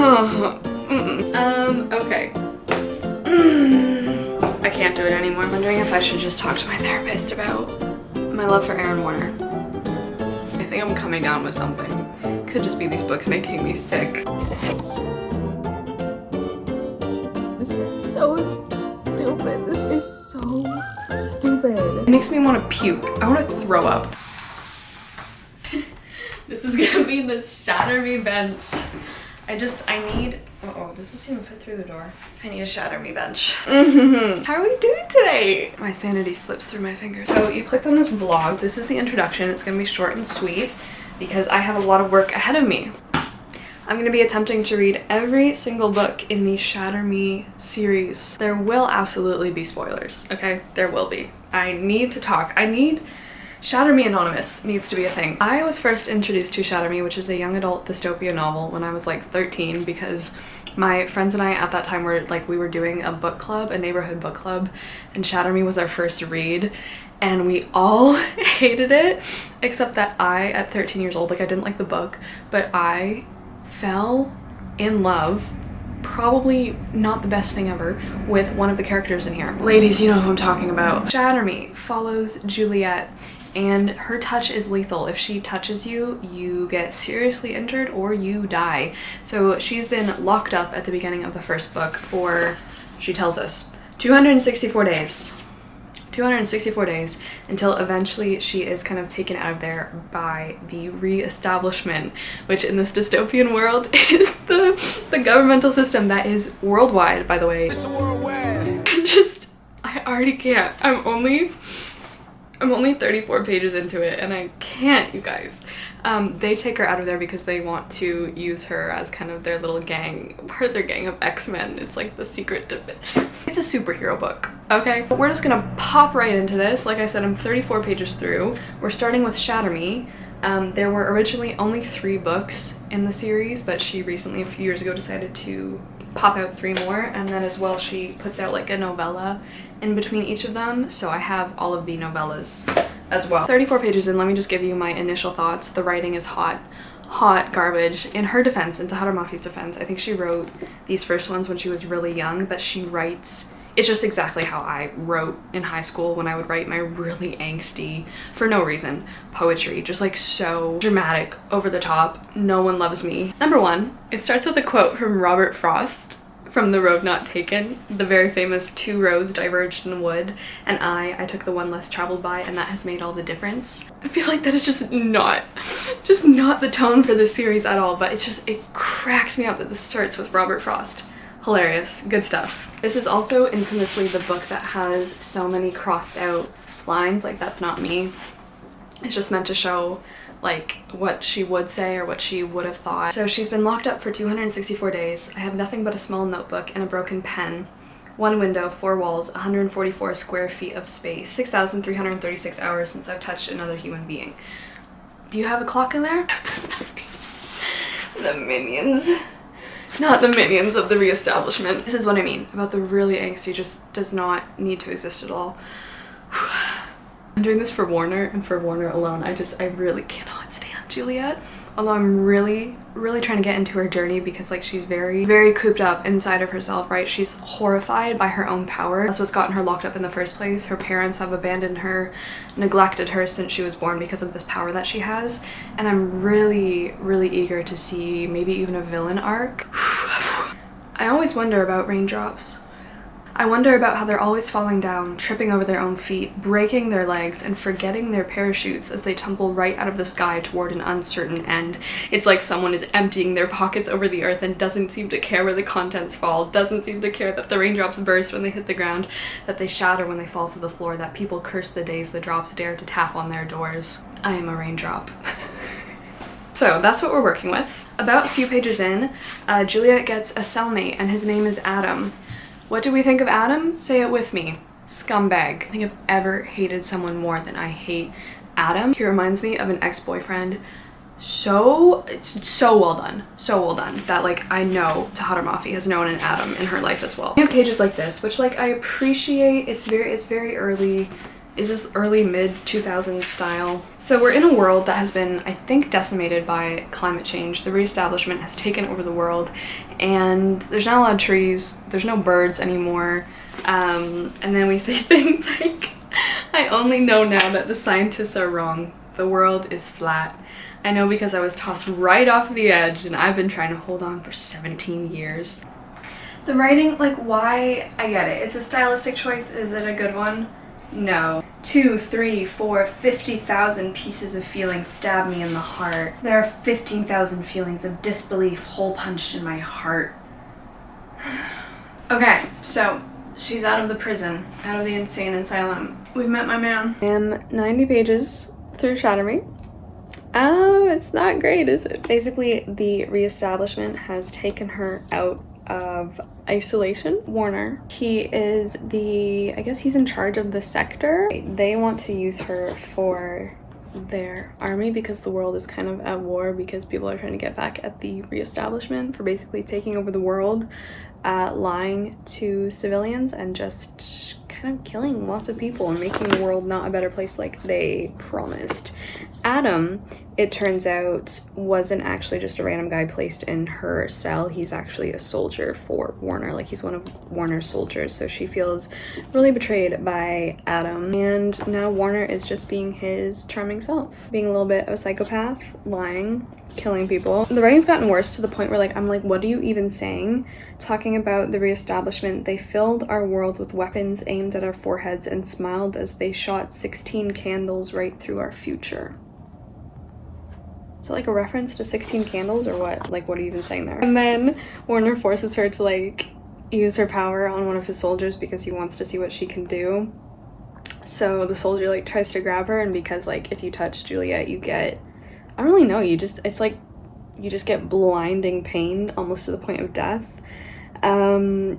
Okay. I can't do it anymore. I'm wondering if I should just talk to my therapist about my love for Aaron Warner. I think I'm coming down with something. Could just be these books making me sick. This is so stupid. This is so stupid. It makes me want to puke. I want to throw up. This is gonna be the Shatter Me bench. I need, this doesn't even fit through the door. I need a Shatter Me bench. How are we doing today? My sanity slips through my fingers. So you clicked on this vlog. This is the introduction. It's gonna be short and sweet because I have a lot of work ahead of me. I'm gonna be attempting to read every single book in the Shatter Me series. There will absolutely be spoilers, okay? There will be. I need to talk. Shatter Me Anonymous needs to be a thing. I was first introduced to Shatter Me, which is a young adult dystopia novel, when I was like 13 because my friends and I at that time were like, we were doing a book club, a neighborhood book club, and Shatter Me was our first read, and we all hated it, except that I, at 13 years old, like I didn't like the book, but I fell in love, probably not the best thing ever, with one of the characters in here. Ladies, you know who I'm talking about. Shatter Me follows Juliet, and her touch is lethal. If she touches you, you get seriously injured or you die. So she's been locked up at the beginning of the first book for, she tells us, 264 days. 264 days until eventually she is kind of taken out of there by the re-establishment, which in this dystopian world is the governmental system that is worldwide, by the way. It's worldwide. I already can't. I'm only 34 pages into it and I can't, you guys. They take her out of there because they want to use her as kind of their little gang, part of their gang of X-Men. It's like the secret division. It's a superhero book, okay? But we're just gonna pop right into this. Like I said, I'm 34 pages through. We're starting with Shatter Me. There were originally only 3 books in the series, but she recently, a few years ago, decided to pop out 3 more, and then as well she puts out like a novella in between each of them, so I have all of the novellas as well. 34 pages in, let me just give you my initial thoughts. The writing is hot garbage. In her defense, in Shatter Me's defense, I think she wrote these first ones when she was really young, but she writes, it's just exactly how I wrote in high school when I would write my really angsty, for no reason, poetry. Just like so dramatic, over the top, no one loves me. Number 1, it starts with a quote from Robert Frost from The Road Not Taken, the very famous 2 roads diverged in wood, and I took the one less traveled by, and that has made all the difference. I feel like that is just not the tone for this series at all, but it cracks me up that this starts with Robert Frost. Hilarious, good stuff. This is also infamously the book that has so many crossed out lines, like that's not me. It's just meant to show like what she would say or what she would have thought. So she's been locked up for 264 days. I have nothing but a small notebook and a broken pen. 1 window, 4 walls, 144 square feet of space, 6,336 hours since I've touched another human being. Do you have a clock in there? The minions. Not the minions of the re-establishment. This is what I mean about the really angsty just does not need to exist at all. I'm doing this for Warner and for Warner alone. I really cannot stand Juliet. Although I'm really trying to get into her journey because like she's very cooped up inside of herself, right? She's horrified by her own power. That's what's gotten her locked up in the first place. Her parents have abandoned her, neglected her since she was born because of this power that she has. And I'm really eager to see maybe even a villain arc. I always wonder about raindrops. I wonder about how they're always falling down, tripping over their own feet, breaking their legs, and forgetting their parachutes as they tumble right out of the sky toward an uncertain end. It's like someone is emptying their pockets over the earth and doesn't seem to care where the contents fall, doesn't seem to care that the raindrops burst when they hit the ground, that they shatter when they fall to the floor, that people curse the days the drops dare to tap on their doors. I am a raindrop. So that's what we're working with. About a few pages in, Juliet gets a cellmate and his name is Adam. What do we think of Adam? Say it with me. Scumbag. I think I've ever hated someone more than I hate Adam. He reminds me of an ex-boyfriend. It's so well done. So well done. That like I know Shatter Me has known an Adam in her life as well. We have pages like this, which like I appreciate. It's very early is this early mid 2000s style. So we're in a world that has been, I think, decimated by climate change. The reestablishment has taken over the world, and there's not a lot of trees, there's no birds anymore. And then we say things like, I only know now that the scientists are wrong. The world is flat. I know because I was tossed right off the edge and I've been trying to hold on for 17 years. The writing, like, why? I get it. It's a stylistic choice. Is it a good one? No. 2, 3, 4, 50,000 pieces of feeling stab me in the heart. There are 15,000 feelings of disbelief hole punched in my heart. Okay, so she's out of the prison, out of the insane asylum. We've met my man. I am 90 pages through Shatter Me. Oh, it's not great, is it? Basically, the reestablishment has taken her out of isolation. Warner, he is I guess he's in charge of the sector. They want to use her for their army because the world is kind of at war because people are trying to get back at the reestablishment for basically taking over the world, lying to civilians and just kind of killing lots of people and making the world not a better place like they promised. Adam, it turns out, wasn't actually just a random guy placed in her cell. He's actually a soldier for Warner. Like, he's one of Warner's soldiers, so she feels really betrayed by Adam. And now Warner is just being his charming self, being a little bit of a psychopath, lying, killing people. The writing's gotten worse to the point where, like, I'm like, what are you even saying? Talking about the reestablishment, they filled our world with weapons aimed at our foreheads and smiled as they shot 16 candles right through our future. Is it like a reference to 16 candles or what? Like, what are you even saying there? And then Warner forces her to, like, use her power on one of his soldiers because he wants to see what she can do. So the soldier, like, tries to grab her, and because, like, if you touch Juliet, you get, I don't really know, it's like you just get blinding pain almost to the point of death.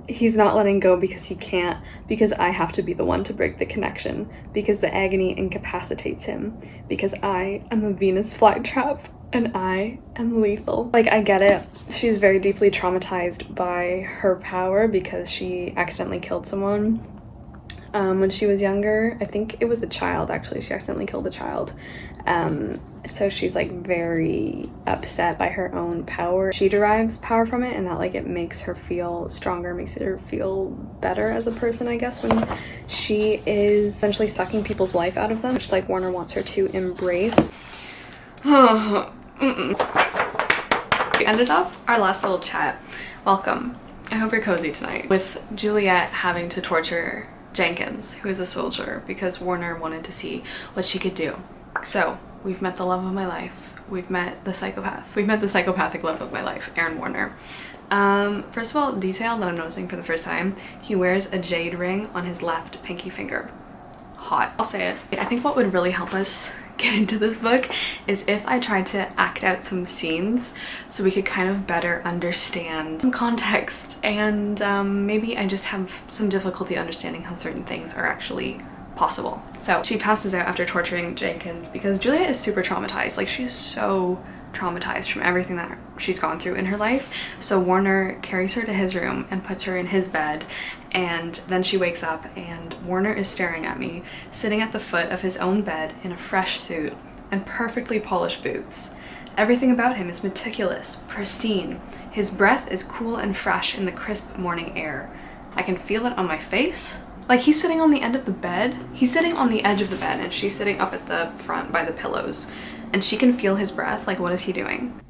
He's not letting go because he can't, because I have to be the one to break the connection, because the agony incapacitates him, because I am a Venus flytrap and I am lethal. Like, I get it. She's very deeply traumatized by her power because she accidentally killed someone when she was younger. I think it was a child, actually. She accidentally killed a child. So she's, like, very upset by her own power. She derives power from it, and that, like, it makes her feel stronger, makes her feel better as a person, I guess, when she is essentially sucking people's life out of them, which, like, Warner wants her to embrace. We ended up our last little chat. Welcome. I hope you're cozy tonight. With Juliet having to torture Jenkins, who is a soldier, because Warner wanted to see what she could do. So, we've met the love of my life. We've met the psychopath. We've met the psychopathic love of my life, Aaron Warner. First of all, detail that I'm noticing for the first time, he wears a jade ring on his left pinky finger. Hot. I'll say it. I think what would really help us get into this book is if I tried to act out some scenes so we could kind of better understand some context, and maybe I just have some difficulty understanding how certain things are actually possible. So she passes out after torturing Jenkins because Juliet is super traumatized. Like, she's so traumatized from everything that she's gone through in her life. So Warner carries her to his room and puts her in his bed, and then she wakes up and Warner is staring at me, sitting at the foot of his own bed in a fresh suit and perfectly polished boots. Everything about him is meticulous, pristine. His breath is cool and fresh in the crisp morning air. I can feel it on my face. Like, he's sitting on the end of the bed. He's sitting on the edge of the bed and she's sitting up at the front by the pillows. And she can feel his breath. Like, what is he doing?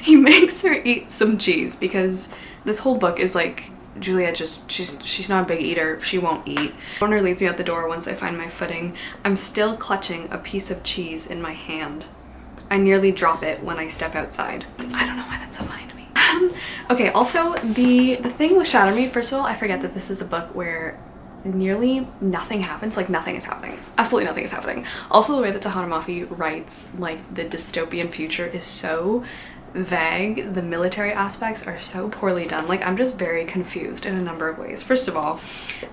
He makes her eat some cheese because this whole book is like, Juliet just, she's not a big eater. She won't eat. Warner leads me out the door once I find my footing. I'm still clutching a piece of cheese in my hand. I nearly drop it when I step outside. I don't know why that's so funny to me. Okay, also, the thing with Shatter Me, first of all, I forget that this is a book where nearly nothing happens. Like, nothing is happening. Absolutely nothing is happening. Also, the way that Tahana Mafi writes, like, the dystopian future is so vague. The military aspects are so poorly done. Like, I'm just very confused in a number of ways. First of all,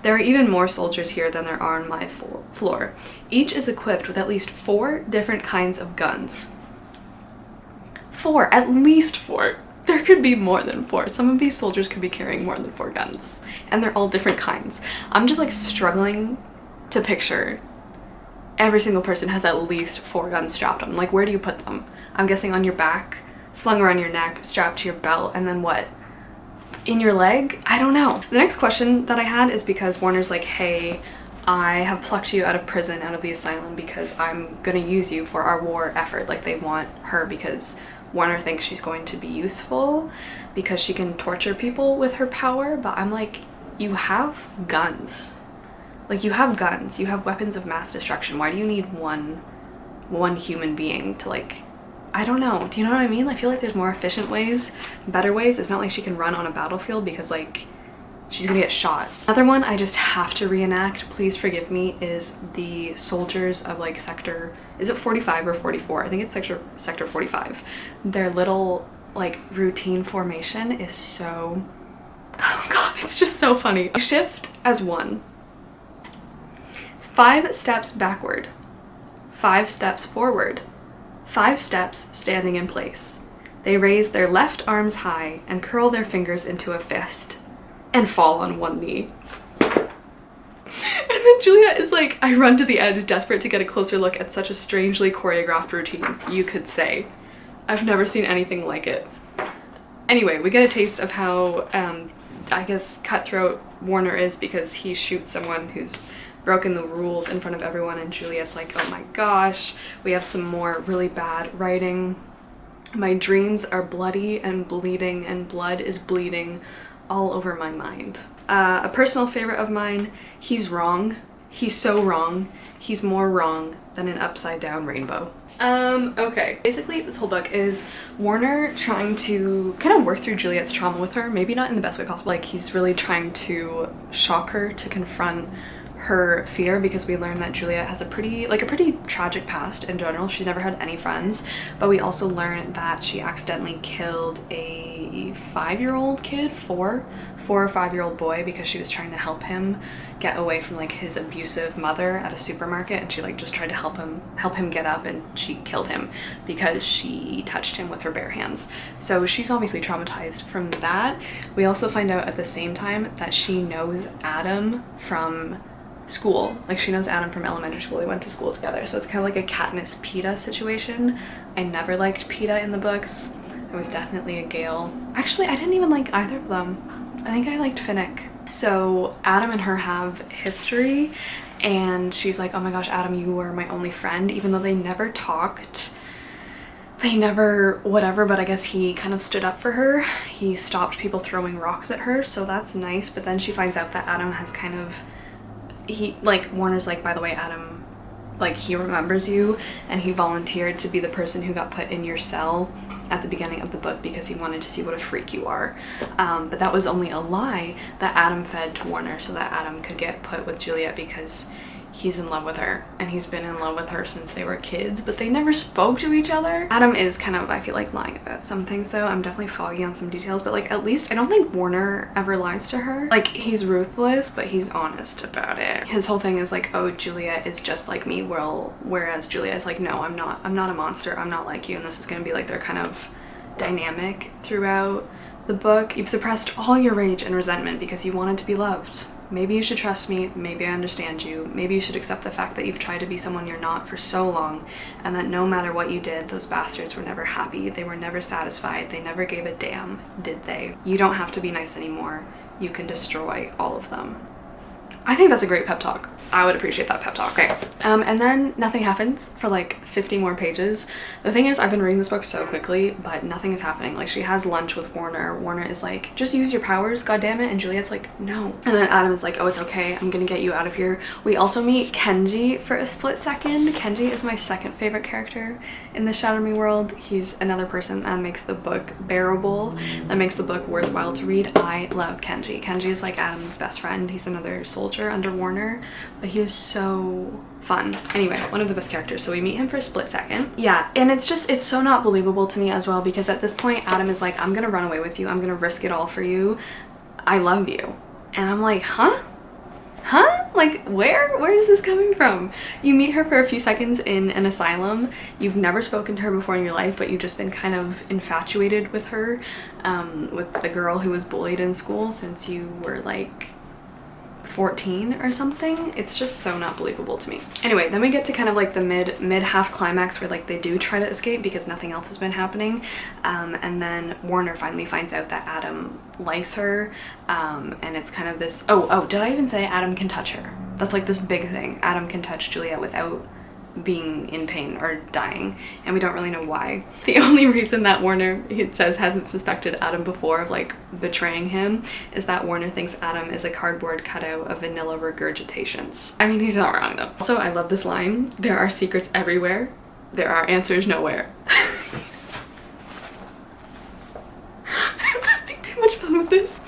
there are even more soldiers here than there are on my floor. Each is equipped with at least 4 different kinds of guns. 4, at least 4. There could be more than 4. Some of these soldiers could be carrying more than 4 guns, and they're all different kinds. I'm just like struggling to picture every single person has at least 4 guns strapped on them. Like, where do you put them? I'm guessing on your back, slung around your neck, strapped to your belt, and then what? In your leg? I don't know. The next question that I had is because Warner's like, hey, I have plucked you out of prison, out of the asylum, because I'm gonna use you for our war effort. Like, they want her because Warner thinks she's going to be useful because she can torture people with her power. But I'm like, you have guns. Like, you have guns. You have weapons of mass destruction. Why do you need one human being to, like, I don't know. Do you know what I mean? I feel like there's more efficient ways, better ways. It's not like she can run on a battlefield because, like, she's gonna get shot. Another one I just have to reenact, please forgive me, is the soldiers of, like, sector, is it 45 or 44? I think it's sector 45. Their little, like, routine formation is so, oh god, it's just so funny. Shift as 1. It's 5 steps backward, 5 steps forward, 5 steps standing in place. They raise their left arms high and curl their fingers into a fist and fall on one knee. And then Juliet is like, I run to the edge, desperate to get a closer look at such a strangely choreographed routine, you could say. I've never seen anything like it. Anyway, we get a taste of how, I guess, cutthroat Warner is because he shoots someone who's broken the rules in front of everyone, and Juliet's like, oh my gosh, we have some more really bad writing. My dreams are bloody and bleeding, and blood is bleeding all over my mind. A personal favorite of mine, he's wrong. He's so wrong. He's more wrong than an upside down rainbow. Okay. Basically, this whole book is Warner trying to kind of work through Juliet's trauma with her, maybe not in the best way possible. Like, he's really trying to shock her, to confront her fear, because we learn that Juliet has a pretty tragic past in general. She's never had any friends, but we also learn that she accidentally killed a 5-year-old kid, 4 or 5-year-old boy, because she was trying to help him get away from, like, his abusive mother at a supermarket, and she, like, just tried to help him get up, and she killed him because she touched him with her bare hands. So she's obviously traumatized from that. We also find out at the same time that she knows Adam from school. Like, she knows Adam from elementary school. They went to school together. So it's kind of like a Katniss Peeta situation. I never liked Peeta in the books. I was definitely a Gale. Actually, I didn't even like either of them. I think I liked Finnick. So Adam and her have history, and she's like, oh my gosh, Adam, you were my only friend, even though they never talked. They never whatever, but I guess he kind of stood up for her. He stopped people throwing rocks at her, so that's nice. But then she finds out that Adam has kind of, Warner's like, by the way, Adam, like, he remembers you, and he volunteered to be the person who got put in your cell at the beginning of the book because he wanted to see what a freak you are. But that was only a lie that Adam fed to Warner so that Adam could get put with Juliet, because he's in love with her, and he's been in love with her since they were kids, but they never spoke to each other. Adam is kind of, I feel like, lying about some things though. I'm definitely foggy on some details, but, like, at least I don't think Warner ever lies to her. Like, he's ruthless, but he's honest about it. His whole thing is like, oh, Juliet is just like me, whereas Juliet is like, no, I'm not a monster, I'm not like you. And this is gonna be like their kind of dynamic throughout the book. You've suppressed all your rage and resentment because you wanted to be loved. Maybe you should trust me, maybe I understand you, maybe you should accept the fact that you've tried to be someone you're not for so long, and that no matter what you did, those bastards were never happy, they were never satisfied, they never gave a damn, did they? You don't have to be nice anymore, you can destroy all of them. I think that's a great pep talk. I would appreciate that pep talk. Okay. And then nothing happens for like 50 more pages. The thing is, I've been reading this book so quickly, but nothing is happening. Like, she has lunch with Warner. Warner is like, just use your powers, goddammit. And Juliet's like, no. And then Adam is like, oh, it's okay, I'm gonna get you out of here. We also meet Kenji for a split second. Kenji is my second favorite character in the Shatter Me world. He's another person that makes the book bearable, that makes the book worthwhile to read. I love Kenji. Kenji is like Adam's best friend. He's another soldier under Warner, but he is so fun. Anyway, one of the best characters. So we meet him for a split second. Yeah, and it's so not believable to me as well, because at this point Adam is like, I'm gonna run away with you, I'm gonna risk it all for you, I love you. And I'm like, huh? Like, where is this coming from? You meet her for a few seconds in an asylum. You've never spoken to her before in your life, but you've just been kind of infatuated with her, with the girl who was bullied in school since you were like 14 or something. It's just so not believable to me. Anyway, then we get to kind of like the mid-half climax where like they do try to escape because nothing else has been happening, and then Warner finally finds out that Adam likes her, and it's kind of this, oh, did I even say Adam can touch her? That's like this big thing. Adam can touch Juliet without being in pain or dying, and we don't really know why. The only reason that Warner, it says, hasn't suspected Adam before of like betraying him is that Warner thinks Adam is a cardboard cutout of vanilla regurgitations. I mean, he's not wrong though. Also, I love this line: there are secrets everywhere, there are answers nowhere. I'm having too much fun with this.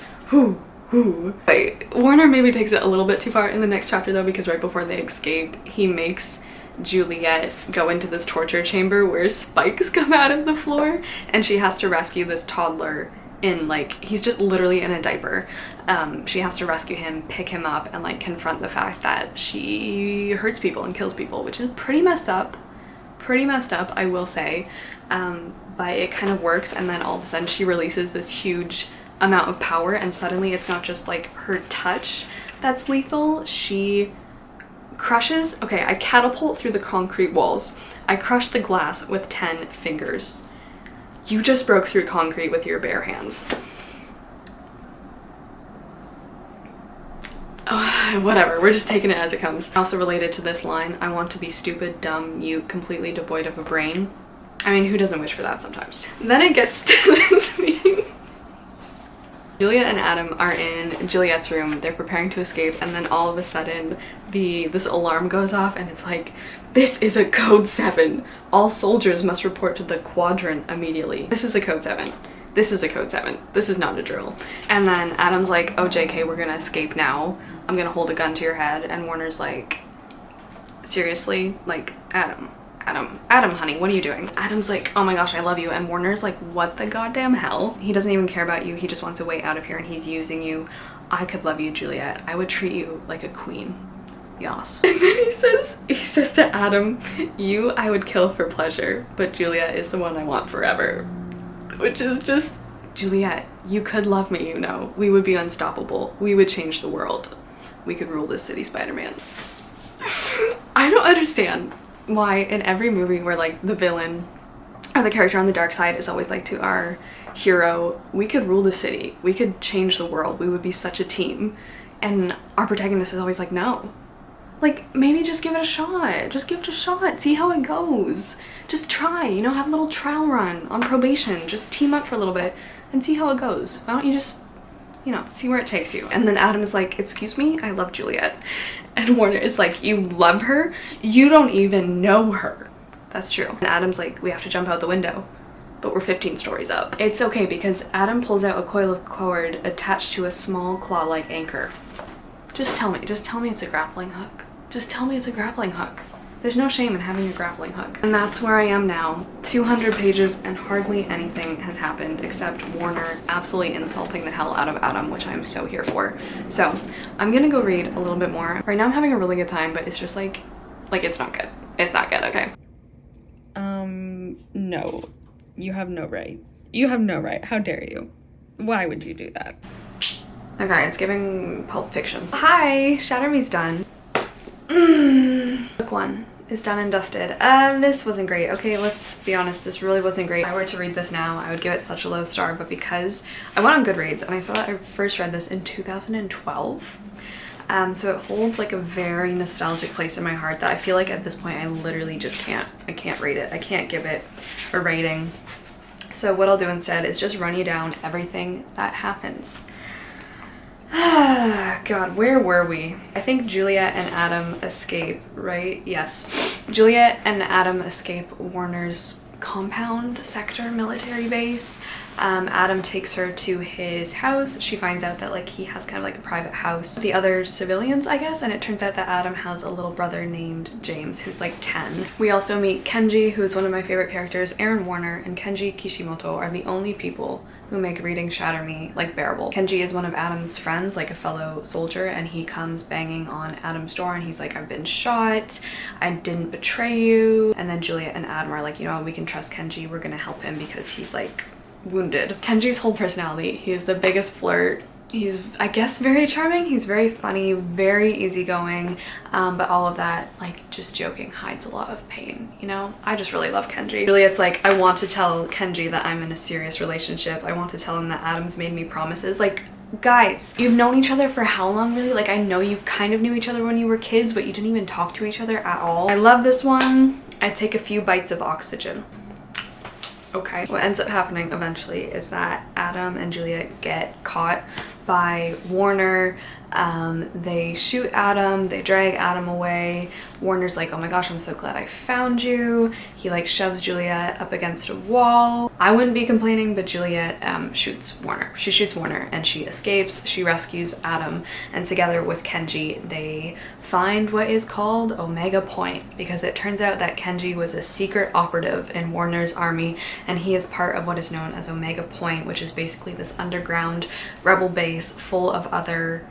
Warner maybe takes it a little bit too far in the next chapter though, because right before they escape, he makes Juliet go into this torture chamber where spikes come out of the floor, and she has to rescue this toddler in like, he's just literally in a diaper. She has to rescue him, pick him up, and like confront the fact that she hurts people and kills people, which is pretty messed up, I will say, but it kind of works. And then all of a sudden she releases this huge amount of power, and suddenly it's not just like her touch that's lethal. She crushes, okay, I catapult through the concrete walls. I crush the glass with 10 fingers. You just broke through concrete with your bare hands. Whatever, we're just taking it as it comes. Also related to this line, I want to be stupid, dumb, mute, completely devoid of a brain. I mean, who doesn't wish for that sometimes? Then it gets to this meeting. Juliet and Adam are in Juliet's room. They're preparing to escape, and then all of a sudden this alarm goes off, and it's like, this is a code 7. All soldiers must report to the quadrant immediately. This is a code 7. This is a code 7. This is not a drill. And then Adam's like, oh JK, we're gonna escape now. I'm gonna hold a gun to your head. And Warner's like, seriously? Like, Adam, honey, what are you doing? Adam's like, oh my gosh, I love you. And Warner's like, what the goddamn hell? He doesn't even care about you. He just wants a way out of here, and he's using you. I could love you, Juliet. I would treat you like a queen. Yas. And then he says to Adam, you I would kill for pleasure, but Juliet is the one I want forever. Which is just, Juliet, you could love me, you know. We would be unstoppable. We would change the world. We could rule this city, Spider-Man. I don't understand why in every movie where like the villain or the character on the dark side is always like to our hero, we could rule the city, we could change the world, we would be such a team, and our protagonist is always like, no. Like, maybe just give it a shot. Just give it a shot. See how it goes. Just try, you know, have a little trial run on probation. Just team up for a little bit and see how it goes. Why don't you just, you know, see where it takes you? And then Adam is like, excuse me, I love Juliet. And Warner is like, you love her? You don't even know her. That's true. And Adam's like, we have to jump out the window, but we're 15 stories up. It's okay because Adam pulls out a coil of cord attached to a small claw-like anchor. Just tell me it's a grappling hook. Just tell me it's a grappling hook. There's no shame in having a grappling hook. And that's where I am now. 200 pages and hardly anything has happened except Warner absolutely insulting the hell out of Adam, which I'm so here for. So I'm gonna go read a little bit more. Right now I'm having a really good time, but it's just like it's not good. It's not good, okay? No. You have no right. You have no right. How dare you? Why would you do that? Okay, it's giving Pulp Fiction. Hi, Shatter Me's done. Book 1 is done and dusted. This wasn't great. Okay, let's be honest, this really wasn't great. If I were to read this now, I would give it such a low star, but because I went on Goodreads and I saw that I first read this in 2012. So it holds like a very nostalgic place in my heart that I feel like at this point I literally just can't rate it. I can't give it a rating. So what I'll do instead is just run you down everything that happens. God, where were we? I think Juliet and Adam escape, right? Yes. Juliet and Adam escape Warner's compound sector military base. Adam takes her to his house. She finds out that like he has kind of like a private house with the other civilians, I guess, and it turns out that Adam has a little brother named James who's like 10. We also meet Kenji, who is one of my favorite characters. Aaron Warner and Kenji Kishimoto are the only people who make reading Shatter Me like bearable. Kenji is one of Adam's friends, like a fellow soldier, and he comes banging on Adam's door and he's like, I've been shot, I didn't betray you. And then Juliet and Adam are like, you know, we can trust Kenji, we're gonna help him because he's like wounded. Kenji's whole personality, he is the biggest flirt. He's, I guess, very charming. He's very funny, very easygoing, but all of that, like, just joking hides a lot of pain, you know? I just really love Kenji. Really, it's like, I want to tell Kenji that I'm in a serious relationship. I want to tell him that Adam's made me promises. Like, guys, you've known each other for how long, really? Like, I know you kind of knew each other when you were kids, but you didn't even talk to each other at all. I love this one. I take a few bites of oxygen. Okay. What ends up happening eventually is that Adam and Juliet get caught by Warner. They shoot Adam, they drag Adam away. Warner's like, oh my gosh, I'm so glad I found you. He like shoves Juliet up against a wall. I wouldn't be complaining, but Juliet shoots Warner. She shoots Warner and she escapes. She rescues Adam, and together with Kenji, they find what is called Omega Point, because it turns out that Kenji was a secret operative in Warner's army, and he is part of what is known as Omega Point, which is basically this underground rebel base full of other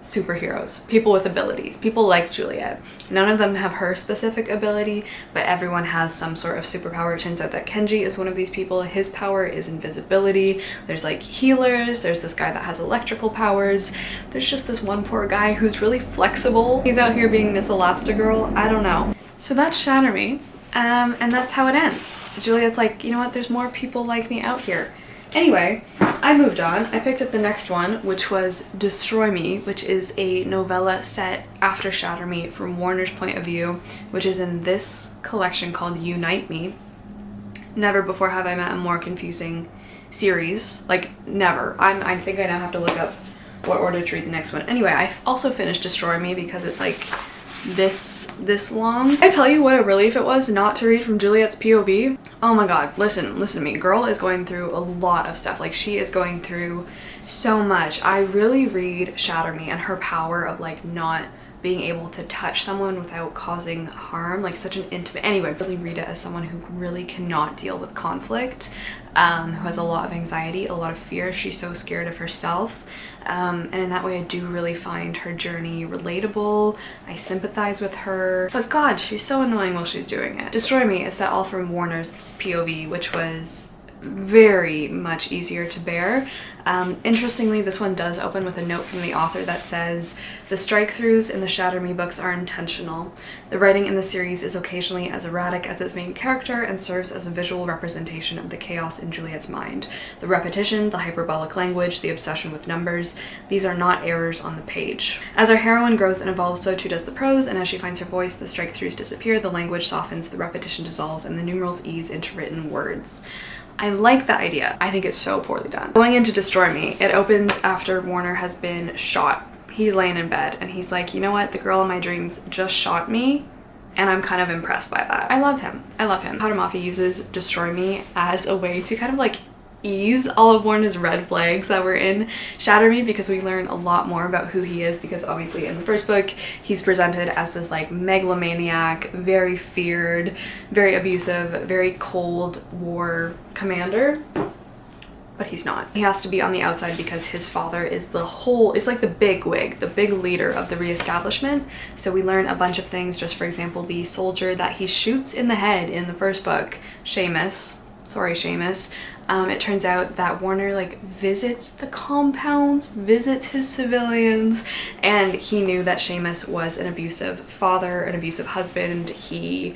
superheroes, people with abilities, people like Juliet. None of them have her specific ability, but everyone has some sort of superpower. It turns out that Kenji is one of these people. His power is invisibility. There's like healers, there's this guy that has electrical powers, there's just this one poor guy who's really flexible. He's out here being Miss Elastigirl. I don't know. So that's Shatter Me, and that's how it ends. Juliet's like, you know what, there's more people like me out here. Anyway, I moved on. I picked up the next one, which was Destroy Me, which is a novella set after Shatter Me from Warner's point of view, which is in this collection called Unite Me. Never before have I met a more confusing series. Like, never. I think I now have to look up what order to read the next one. Anyway, I also finished Destroy Me because it's like this long. I tell you what a relief it was not to read from Juliet's POV. Oh my god, listen to me. Girl is going through a lot of stuff. Like, she is going through so much. I really read Shatter Me and her power of like not being able to touch someone without causing harm, like such an intimate, anyway, really read it as someone who really cannot deal with conflict, who has a lot of anxiety, a lot of fear. She's so scared of herself, and in that way I do really find her journey relatable. I sympathize with her, but god, she's so annoying while she's doing it. Destroy Me is set all from Warner's POV, which was very much easier to bear. Interestingly, this one does open with a note from the author that says, the strike-throughs in the Shatter Me books are intentional. The writing in the series is occasionally as erratic as its main character and serves as a visual representation of the chaos in Juliet's mind. The repetition, the hyperbolic language, the obsession with numbers, these are not errors on the page. As our heroine grows and evolves, so too does the prose, and as she finds her voice, the strike-throughs disappear, the language softens, the repetition dissolves, and the numerals ease into written words. I like that idea. I think it's so poorly done. Going into Destroy Me, it opens after Warner has been shot. He's laying in bed and he's like, you know what? The girl in my dreams just shot me, and I'm kind of impressed by that. I love him. I love him. Powder Mafia uses Destroy Me as a way to kind of like ease all of Warner's red flags that were in Shatter Me, because we learn a lot more about who he is, because obviously in the first book he's presented as this like megalomaniac, very feared, very abusive, very cold war commander, but he's not. He has to be on the outside because his father is it's like the big wig, the big leader of the reestablishment. So we learn a bunch of things. Just for example, the soldier that he shoots in the head in the first book, Seamus, it turns out that Warner like visits the compounds, visits his civilians, and he knew that Seamus was an abusive father, an abusive husband. He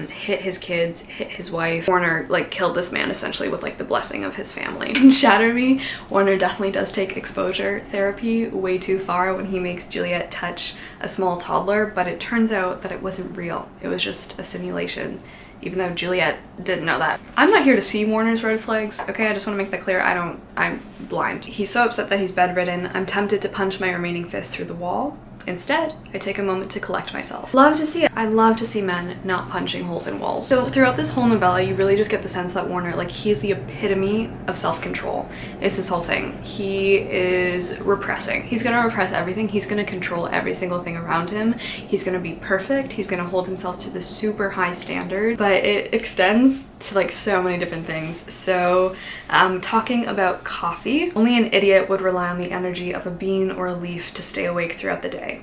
hit his kids, hit his wife. Warner like killed this man essentially with like the blessing of his family. In Shatter Me, Warner definitely does take exposure therapy way too far when he makes Juliet touch a small toddler, but it turns out that it wasn't real. It was just a simulation, even though Juliet didn't know that. I'm not here to see Warner's red flags, okay? I just want to make that clear. I'm blind. He's so upset that he's bedridden. I'm tempted to punch my remaining fist through the wall. Instead, I take a moment to collect myself. Love to see it. I love to see men not punching holes in walls. So throughout this whole novella, you really just get the sense that Warner, like, he is the epitome of self-control. It's his whole thing. He is repressing. He's gonna repress everything. He's gonna control every single thing around him. He's gonna be perfect. He's gonna hold himself to this super high standard, but it extends to like so many different things. So talking about coffee, only an idiot would rely on the energy of a bean or a leaf to stay awake throughout the day.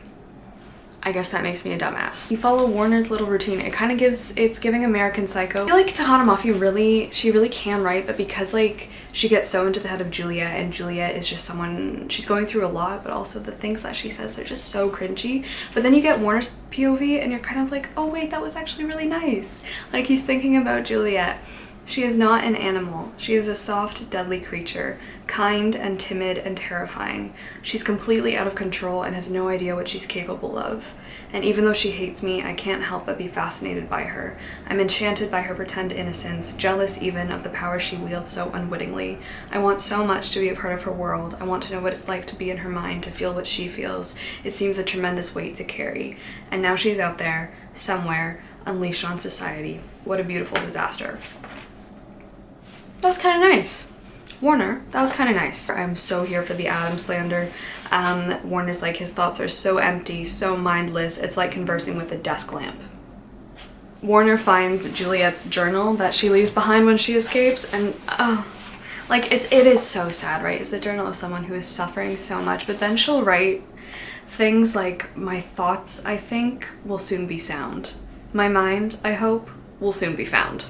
I guess that makes me a dumbass. You follow Warner's little routine. It kind of it's giving American Psycho. I feel like Tahana Mafi she really can write, but because like she gets so into the head of Julia, and Julia is just someone, she's going through a lot, but also the things that she says, they're just so cringy. But then you get Warner's POV and you're kind of like, oh wait, that was actually really nice. Like, he's thinking about Juliet. She is not an animal. She is a soft, deadly creature, kind and timid and terrifying. She's completely out of control and has no idea what she's capable of. And even though she hates me, I can't help but be fascinated by her. I'm enchanted by her pretend innocence, jealous even of the power she wields so unwittingly. I want so much to be a part of her world. I want to know what it's like to be in her mind, to feel what she feels. It seems a tremendous weight to carry. And now she's out there, somewhere, unleashed on society. What a beautiful disaster. That was kind of nice. Warner, that was kind of nice. I'm so here for the Adam slander. Warner's like, his thoughts are so empty, so mindless, it's like conversing with a desk lamp. Warner finds Juliet's journal that she leaves behind when she escapes, and like it is so sad, right? It's the journal of someone who is suffering so much, but then she'll write things like, my thoughts, I think, will soon be sound. My mind, I hope, will soon be found.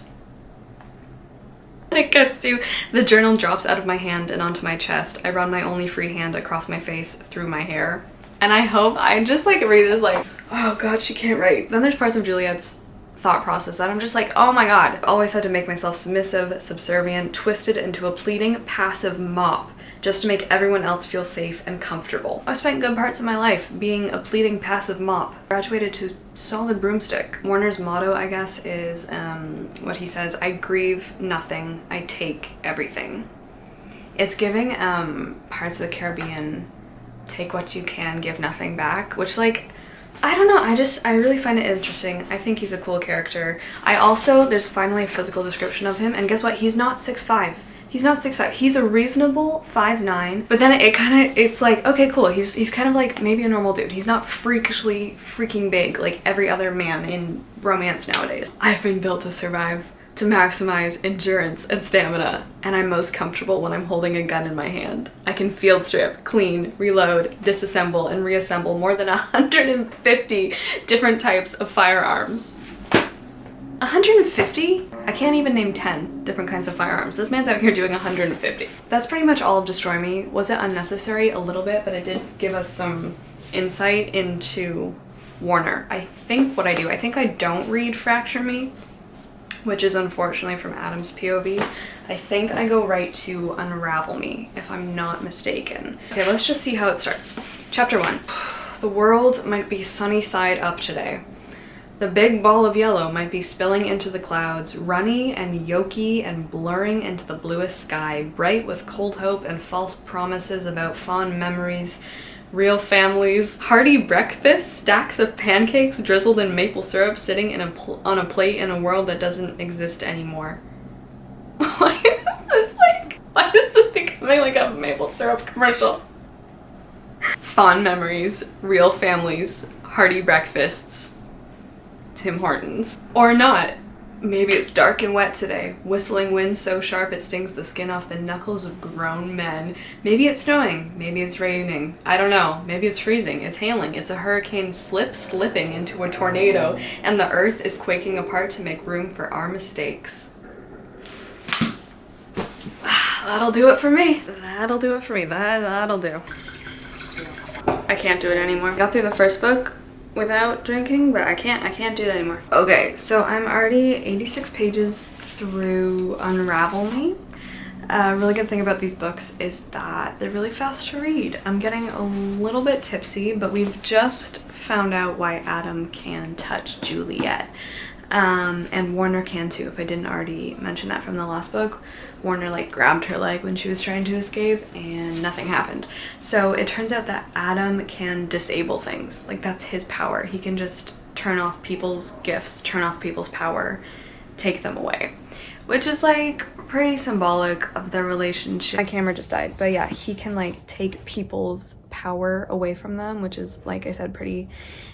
It gets to, the journal drops out of my hand and onto my chest. I run my only free hand across my face through my hair. And I just like read this like, oh god, she can't write. Then there's parts of Juliet's thought process that I'm just like, oh my god. I've always had to make myself submissive, subservient, twisted into a pleading, passive mop just to make everyone else feel safe and comfortable. I've spent good parts of my life being a pleading, passive mop. Graduated to solid broomstick. Warner's motto, I guess, is what he says, I grieve nothing, I take everything. It's giving Pirates of the Caribbean, take what you can, give nothing back, which like, I don't know, I really find it interesting. I think he's a cool character. There's finally a physical description of him, and guess what? He's not 6'5". He's not 6'5". He's a reasonable 5'9", but then it's like, okay, cool. He's kind of like maybe a normal dude. He's not freakishly freaking big like every other man in romance nowadays. I've been built to survive, to maximize endurance and stamina, and I'm most comfortable when I'm holding a gun in my hand. I can field strip, clean, reload, disassemble, and reassemble more than 150 different types of firearms. 150? I can't even name 10 different kinds of firearms. This man's out here doing 150. That's pretty much all of Destroy Me. Was it unnecessary? A little bit, but it did give us some insight into Warner. I think I don't read Fracture Me, which is unfortunately from Adam's POV. I think I go right to Unravel Me, if I'm not mistaken. Okay, let's just see how it starts. Chapter 1. The world might be sunny side up today. The big ball of yellow might be spilling into the clouds, runny and yolky and blurring into the bluest sky, bright with cold hope and false promises about fond memories, real families, hearty breakfast, stacks of pancakes drizzled in maple syrup sitting on a plate in a world that doesn't exist anymore. Why is this becoming like a maple syrup commercial? Fond memories, real families, hearty breakfasts, Tim Hortons. Or not. Maybe it's dark and wet today. Whistling wind so sharp it stings the skin off the knuckles of grown men. Maybe it's snowing. Maybe it's raining. I don't know. Maybe it's freezing. It's hailing. It's a hurricane slipping into a tornado, and the earth is quaking apart to make room for our mistakes. That'll do it for me. That'll do it for me. That'll do. I can't do it anymore. Got through the first book without drinking, but I can't do that anymore. Okay, so I'm already 86 pages through Unravel Me. A really good thing about these books is that they're really fast to read. I'm getting a little bit tipsy, but we've just found out why Adam can touch Juliet. And Warner can too, if I didn't already mention that from the last book. Warner like grabbed her leg when she was trying to escape and nothing happened. So it turns out that Adam can disable things. Like that's his power. He can just turn off people's gifts, turn off people's power, take them away, which is like pretty symbolic of their relationship. My camera just died, but yeah, he can like take people's power away from them, which is, like I said, pretty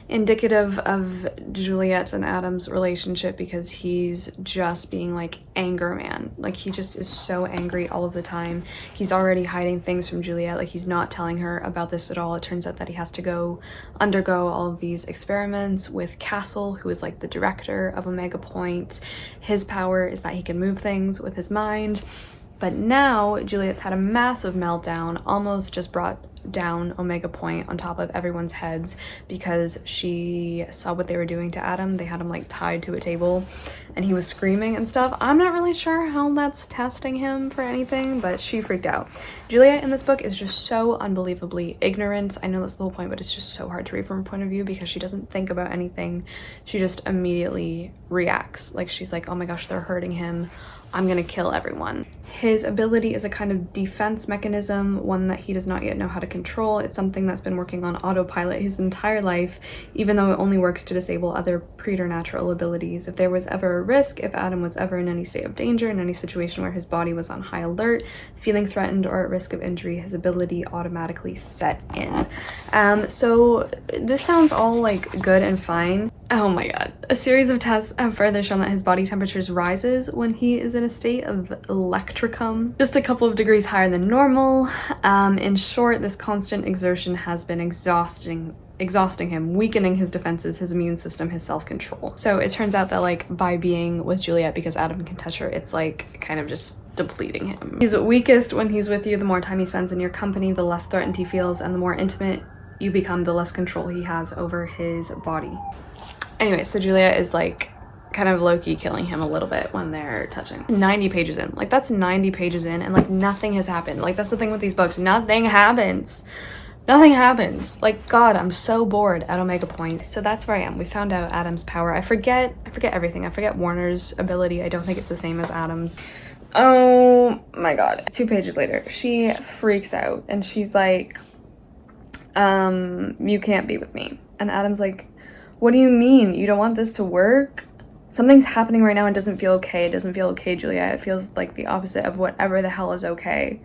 indicative of Juliet and Adam's relationship, because he's just being like anger man. Like he just is so angry all of the time. He's already hiding things from Juliet. Like he's not telling her about this at all. It turns out that he has to go undergo all of these experiments with Castle, who is like the director of Omega Point. His power is that he can move things with his mind. But now Juliet's had a massive meltdown, almost just brought down Omega Point on top of everyone's heads because she saw what they were doing to Adam. They had him like tied to a table and he was screaming and stuff. I'm not really sure how that's testing him for anything, but she freaked out. Juliet in this book is just so unbelievably ignorant. I know that's the whole point, but it's just so hard to read from her point of view because she doesn't think about anything. She just immediately reacts. Like she's like, oh my gosh, they're hurting him, I'm gonna kill everyone. His ability is a kind of defense mechanism, one that he does not yet know how to control. It's something that's been working on autopilot his entire life, even though it only works to disable other preternatural abilities. If there was ever a risk, if Adam was ever in any state of danger, in any situation where his body was on high alert, feeling threatened or at risk of injury, his ability automatically set in. So this sounds all like good and fine. Oh my god. A series of tests have further shown that his body temperature rises when he is in a state of electricum, just a couple of degrees higher than normal. In short, this constant exertion has been exhausting him, weakening his defenses, his immune system, his self-control. So it turns out that like by being with Juliet, because Adam can touch her, it's like kind of just depleting him. He's weakest when he's with you. The more time he spends in your company, the less threatened he feels, and the more intimate you become, the less control he has over his body. Anyway, so Juliet is like kind of low-key killing him a little bit when they're touching. 90 pages in. Like that's 90 pages in and like nothing has happened. Like that's the thing with these books. Nothing happens. Nothing happens. Like god, I'm so bored at Omega Point. So that's where I am. We found out Adam's power. I forget everything. I forget Warner's ability. I don't think it's the same as Adam's. Oh my god. 2 pages later, she freaks out and she's like, you can't be with me. And Adam's like, what do you mean? You don't want this to work? Something's happening right now and doesn't feel okay. It doesn't feel okay, Juliet. It feels like the opposite of whatever the hell is okay.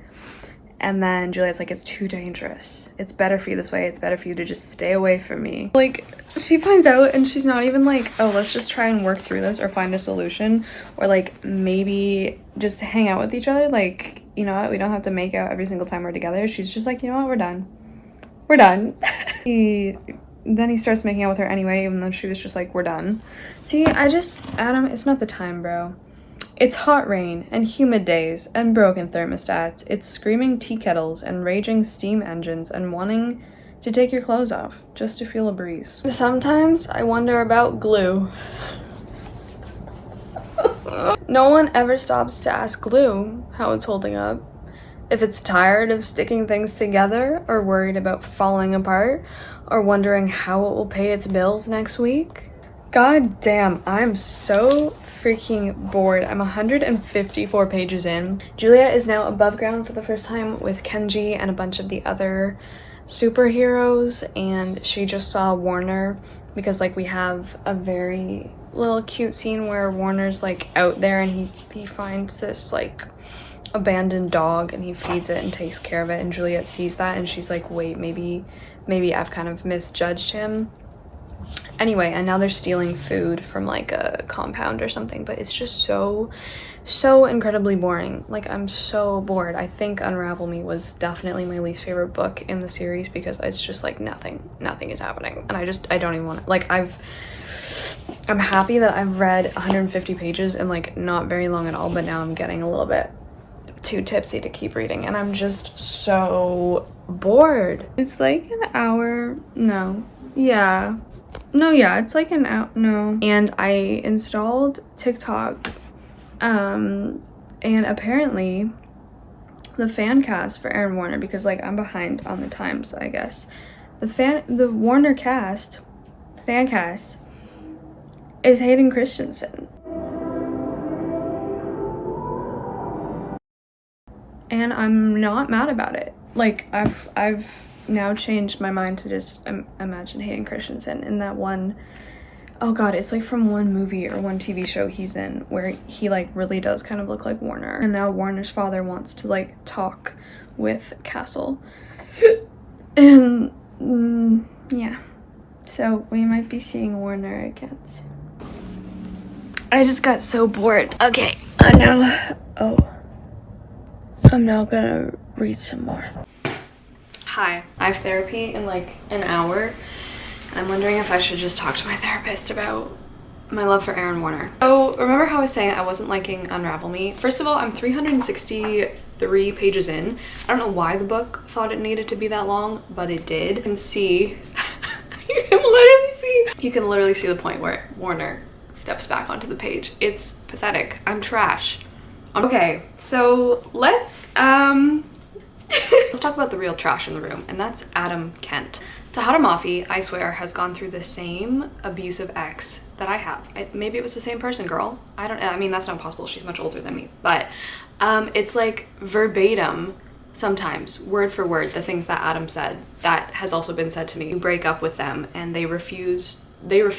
And then Juliet's like, it's too dangerous. It's better for you this way. It's better for you to just stay away from me. Like, she finds out and she's not even like, oh, let's just try and work through this or find a solution. Or like, maybe just hang out with each other. Like, you know what? We don't have to make out every single time we're together. She's just like, you know what? We're done. We're done. Then he starts making out with her anyway, even though she was just like, we're done. See, Adam, it's not the time, bro. It's hot rain and humid days and broken thermostats. It's screaming tea kettles and raging steam engines and wanting to take your clothes off just to feel a breeze. Sometimes I wonder about glue. No one ever stops to ask glue how it's holding up. If it's tired of sticking things together, or worried about falling apart, or wondering how it will pay its bills next week. God damn, I'm so freaking bored. I'm 154 pages in. Juliet is now above ground for the first time with Kenji and a bunch of the other superheroes, and she just saw Warner because like we have a very little cute scene where Warner's like out there and he finds this like abandoned dog and he feeds it and takes care of it, and Juliet sees that and she's like, wait, maybe I've kind of misjudged him. Anyway, and now they're stealing food from like a compound or something, but it's just so incredibly boring. Like I'm so bored. I think Unravel Me was definitely my least favorite book in the series because it's just like nothing is happening, and I don't even want to, like I'm happy that I've read 150 pages in like not very long at all, but now I'm getting a little bit too tipsy to keep reading and I'm just so bored. It's like an hour. It's like an hour. No. And I installed TikTok and apparently the fan cast for Aaron Warner, because like I'm behind on the times, I guess. The Warner cast, fan cast is Hayden Christensen. and I'm not mad about it. Like, I've now changed my mind to just imagine Hayden Christensen in that one, oh god, it's like from one movie or one TV show he's in where he like really does kind of look like Warner, and now Warner's father wants to like talk with Castle. And yeah, so we might be seeing Warner again soon. I just got so bored. Okay, I'm now gonna read some more. Hi, I have therapy in like an hour. I'm wondering if I should just talk to my therapist about my love for Aaron Warner. So remember how I was saying I wasn't liking Unravel Me? First of all, I'm 363 pages in. I don't know why the book thought it needed to be that long, but it did. You can see, you can literally see the point where Warner steps back onto the page. It's pathetic. I'm trash. Okay, so let's talk about the real trash in the room, and that's Adam Kent. Tahara Mafi, I swear, has gone through the same abusive ex that I have. Maybe it was the same person, girl. I mean, that's not possible. She's much older than me. But it's like verbatim, sometimes, word for word, the things that Adam said. That has also been said to me. You break up with them, and they refuse. They're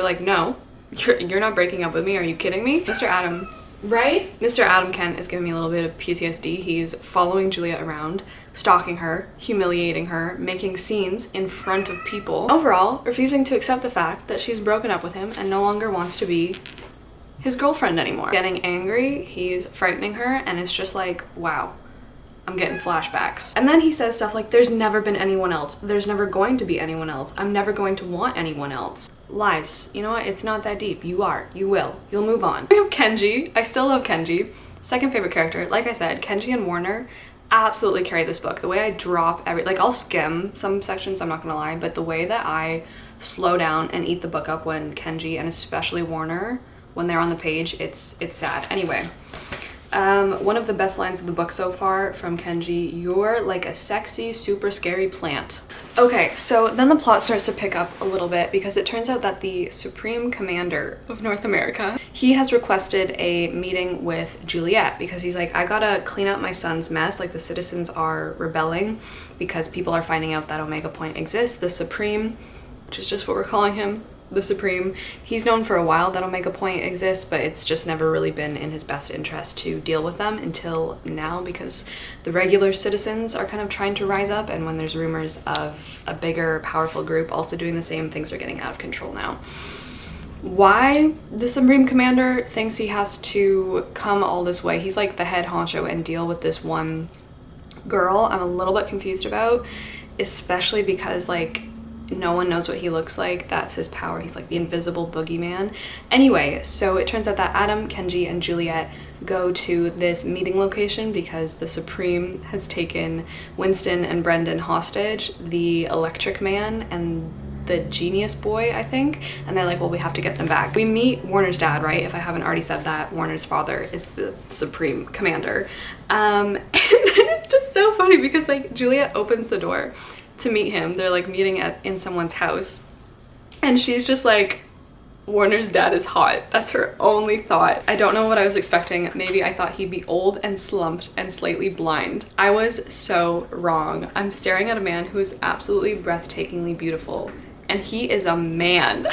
like, no, you're not breaking up with me. Are you kidding me? Mr. Adam... Right? Mr. Adam Kent is giving me a little bit of PTSD. He's following Juliet around, stalking her, humiliating her, making scenes in front of people. Overall, refusing to accept the fact that she's broken up with him and no longer wants to be his girlfriend anymore. Getting angry, he's frightening her, and it's just like, wow, I'm getting flashbacks. And then he says stuff like, there's never been anyone else. There's never going to be anyone else. I'm never going to want anyone else. Lies. You know what? It's not that deep. You are. You will. You'll move on. We have Kenji. I still love Kenji. Second favorite character. Like I said, Kenji and Warner absolutely carry this book. The way I drop like I'll skim some sections, I'm not gonna lie, but the way that I slow down and eat the book up when Kenji and especially Warner, when they're on the page, it's sad. Anyway, one of the best lines of the book so far from Kenji, you're like a sexy, super scary plant. Okay, so then the plot starts to pick up a little bit because it turns out that the Supreme Commander of North America, he has requested a meeting with Juliet because he's like, I gotta clean up my son's mess. Like, the citizens are rebelling because people are finding out that Omega Point exists. The Supreme, which is just what we're calling him, the Supreme, he's known for a while that Omega Point exists, but it's just never really been in his best interest to deal with them until now because the regular citizens are kind of trying to rise up, and when there's rumors of a bigger, powerful group also doing the same, things are getting out of control now. Why the Supreme Commander thinks he has to come all this way, he's like the head honcho, and deal with this one girl, I'm a little bit confused about, especially because like no one knows what he looks like. That's his power. He's like the invisible boogeyman. Anyway, so it turns out that Adam, Kenji, and Juliet go to this meeting location because the Supreme has taken Winston and Brendan hostage, the Electric Man and the Genius Boy, I think, and they're like, well, we have to get them back. We meet Warner's dad, right? If I haven't already said that, Warner's father is the Supreme Commander. And then it's just so funny because like Juliet opens the door to meet him. They're like meeting in someone's house, and she's just like, Warner's dad is hot. That's her only thought. I don't know what I was expecting. Maybe I thought he'd be old and slumped and slightly blind. I was so wrong. I'm staring at a man who is absolutely breathtakingly beautiful, and he is a man.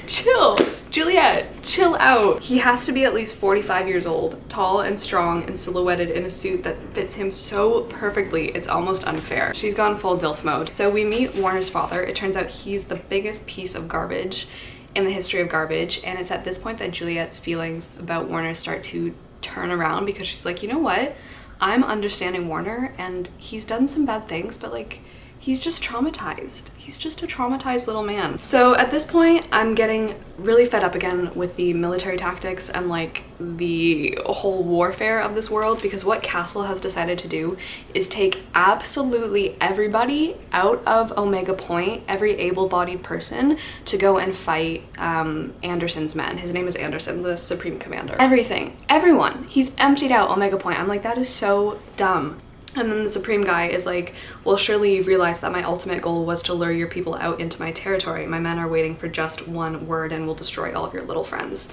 Chill. Juliet, chill out. He has to be at least 45 years old, tall and strong and silhouetted in a suit that fits him so perfectly, it's almost unfair. She's gone full DILF mode. So we meet Warner's father. It turns out he's the biggest piece of garbage in the history of garbage, and it's at this point that Juliet's feelings about Warner start to turn around because she's like, you know what? I'm understanding Warner, and he's done some bad things, but like, he's just traumatized. He's just a traumatized little man. So at this point, I'm getting really fed up again with the military tactics and like the whole warfare of this world, because what Castle has decided to do is take absolutely everybody out of Omega Point, every able-bodied person, to go and fight Anderson's men. His name is Anderson, the Supreme Commander. Everything, everyone. He's emptied out Omega Point. I'm like, that is so dumb. And then the Supreme guy is like, well, surely you've realized that my ultimate goal was to lure your people out into my territory. My men are waiting for just one word and will destroy all of your little friends.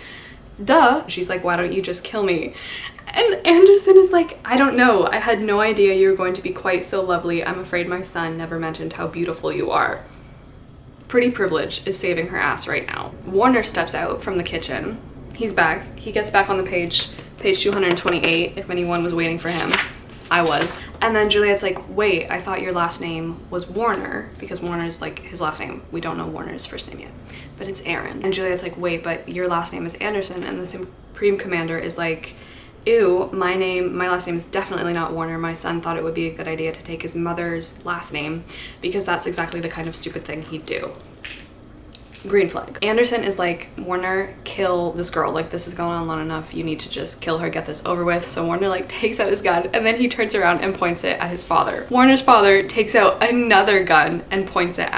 duh. She's like, why don't you just kill me? And Anderson is like, I don't know. I had no idea you were going to be quite so lovely. I'm afraid my son never mentioned how beautiful you are. Pretty privilege is saving her ass right now. Warner steps out from the kitchen. He's back. He gets back on the page 228, if anyone was waiting for him. I was. And then Juliet's like, wait, I thought your last name was Warner, because Warner's like his last name. We don't know Warner's first name yet, but it's Aaron. And Juliet's like, wait, but your last name is Anderson. And the Supreme Commander is like, ew, my last name is definitely not Warner. My son thought it would be a good idea to take his mother's last name because that's exactly the kind of stupid thing he'd do. Green flag. Anderson is like, Warner, kill this girl. Like, this is going on long enough. You need to just kill her, get this over with. So Warner like takes out his gun and then he turns around and points it at his father. Warner's father takes out another gun and points it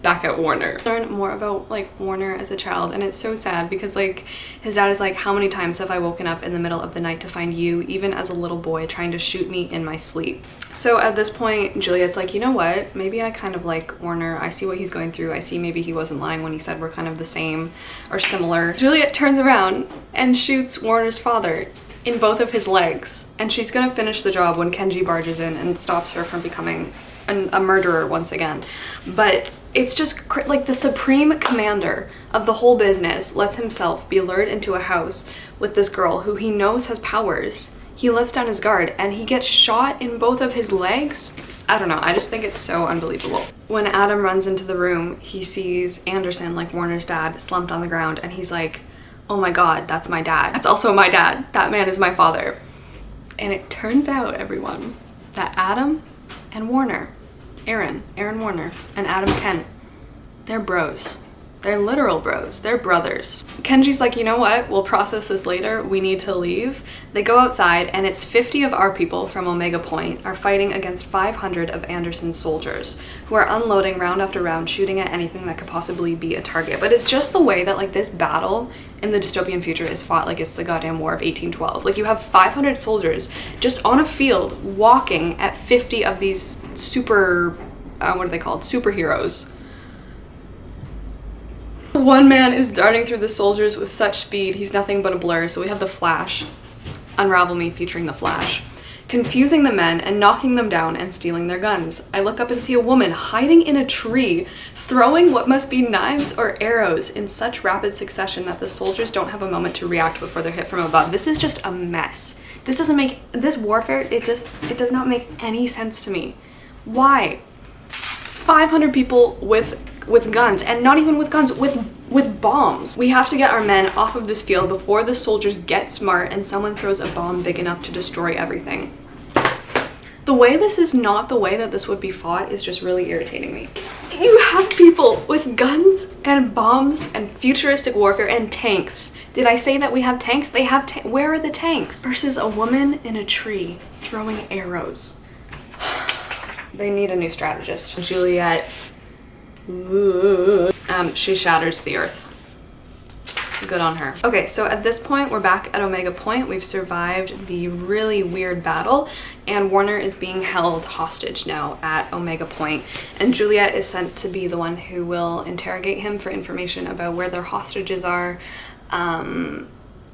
back at Warner. Learn more about like Warner as a child, and it's so sad because like his dad is like, how many times have I woken up in the middle of the night to find you, even as a little boy, trying to shoot me in my sleep? So at this point, Juliet's like, you know what? Maybe I kind of like Warner. I see what he's going through. I see maybe he wasn't lying when he said we're kind of the same or similar. Juliet turns around and shoots Warner's father in both of his legs, and she's gonna finish the job when Kenji barges in and stops her from becoming a murderer once again. But it's just like the Supreme Commander of the whole business lets himself be lured into a house with this girl who he knows has powers. He lets down his guard and he gets shot in both of his legs. I don't know, I just think it's so unbelievable. When Adam runs into the room, he sees Anderson, like Warner's dad, slumped on the ground, and he's like, oh my god, that's my dad. That's also my dad. That man is my father. And it turns out, everyone, that Adam and Warner, Aaron Warner, and Adam Kent, they're bros. They're literal bros. They're brothers. Kenji's like, you know what? We'll process this later. We need to leave. They go outside, and it's 50 of our people from Omega Point are fighting against 500 of Anderson's soldiers, who are unloading round after round, shooting at anything that could possibly be a target. But it's just the way that like this battle in the dystopian future is fought like it's the goddamn War of 1812. Like, you have 500 soldiers just on a field walking at 50 of these super, what are they called? Superheroes. One man is darting through the soldiers with such speed, he's nothing but a blur. So we have the Flash, Unravel Me featuring the Flash, confusing the men and knocking them down and stealing their guns. I look up and see a woman hiding in a tree, throwing what must be knives or arrows in such rapid succession that the soldiers don't have a moment to react before they're hit from above. This is just a mess. This doesn't make, this warfare, it does not make any sense to me. Why? 500 people with guns, and not even with guns, with bombs. We have to get our men off of this field before the soldiers get smart and someone throws a bomb big enough to destroy everything. The way this is not the way that this would be fought is just really irritating me. You have people with guns and bombs and futuristic warfare and tanks. Did I say that we have tanks? They have where are the tanks? Versus a woman in a tree throwing arrows. They need a new strategist. Juliet, she shatters the earth. Good on her. Okay, so at this point, we're back at Omega Point. We've survived the really weird battle, and Warner is being held hostage now at Omega Point, and Juliet is sent to be the one who will interrogate him for information about where their hostages are,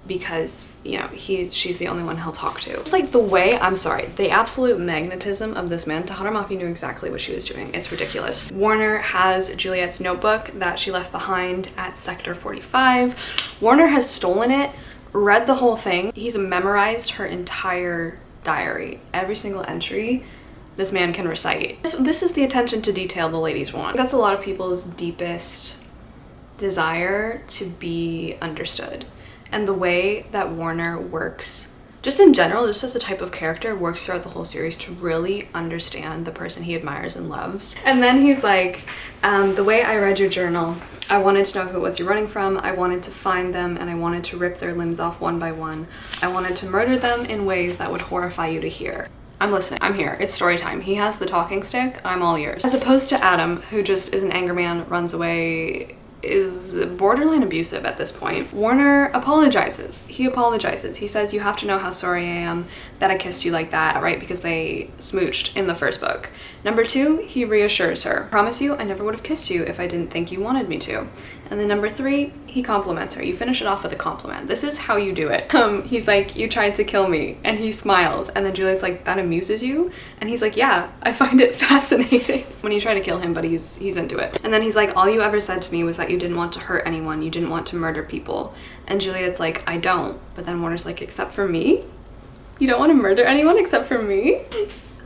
because, you know, she's the only one he'll talk to. It's like the absolute magnetism of this man. Taharamafi knew exactly what she was doing. It's ridiculous. Warner has Juliet's notebook that she left behind at Sector 45. Warner has stolen it, read the whole thing. He's memorized her entire diary. Every single entry this man can recite. This is the attention to detail the ladies want. That's a lot of people's deepest desire, to be understood. And the way that Warner works, just in general, just as a type of character, works throughout the whole series to really understand the person he admires and loves. And then he's like, the way I read your journal, I wanted to know who it was you're running from. I wanted to find them, and I wanted to rip their limbs off one by one. I wanted to murder them in ways that would horrify you to hear. I'm listening. I'm here. It's story time. He has the talking stick. I'm all ears. As opposed to Adam, who just is an anger man, runs away, is borderline abusive at this point. Warner apologizes. He apologizes. He says, you have to know how sorry I am that I kissed you like that, right? Because they smooched in the first book. Number 2, he reassures her. Promise you, I never would have kissed you if I didn't think you wanted me to. And then number 3, he compliments her. You finish it off with a compliment. This is how you do it. He's like, you tried to kill me. And he smiles. And then Juliet's like, that amuses you? And he's like, yeah, I find it fascinating. When you try to kill him, but he's into it. And then he's like, all you ever said to me was that you didn't want to hurt anyone. You didn't want to murder people. And Juliet's like, I don't. But then Warner's like, except for me? You don't want to murder anyone except for me?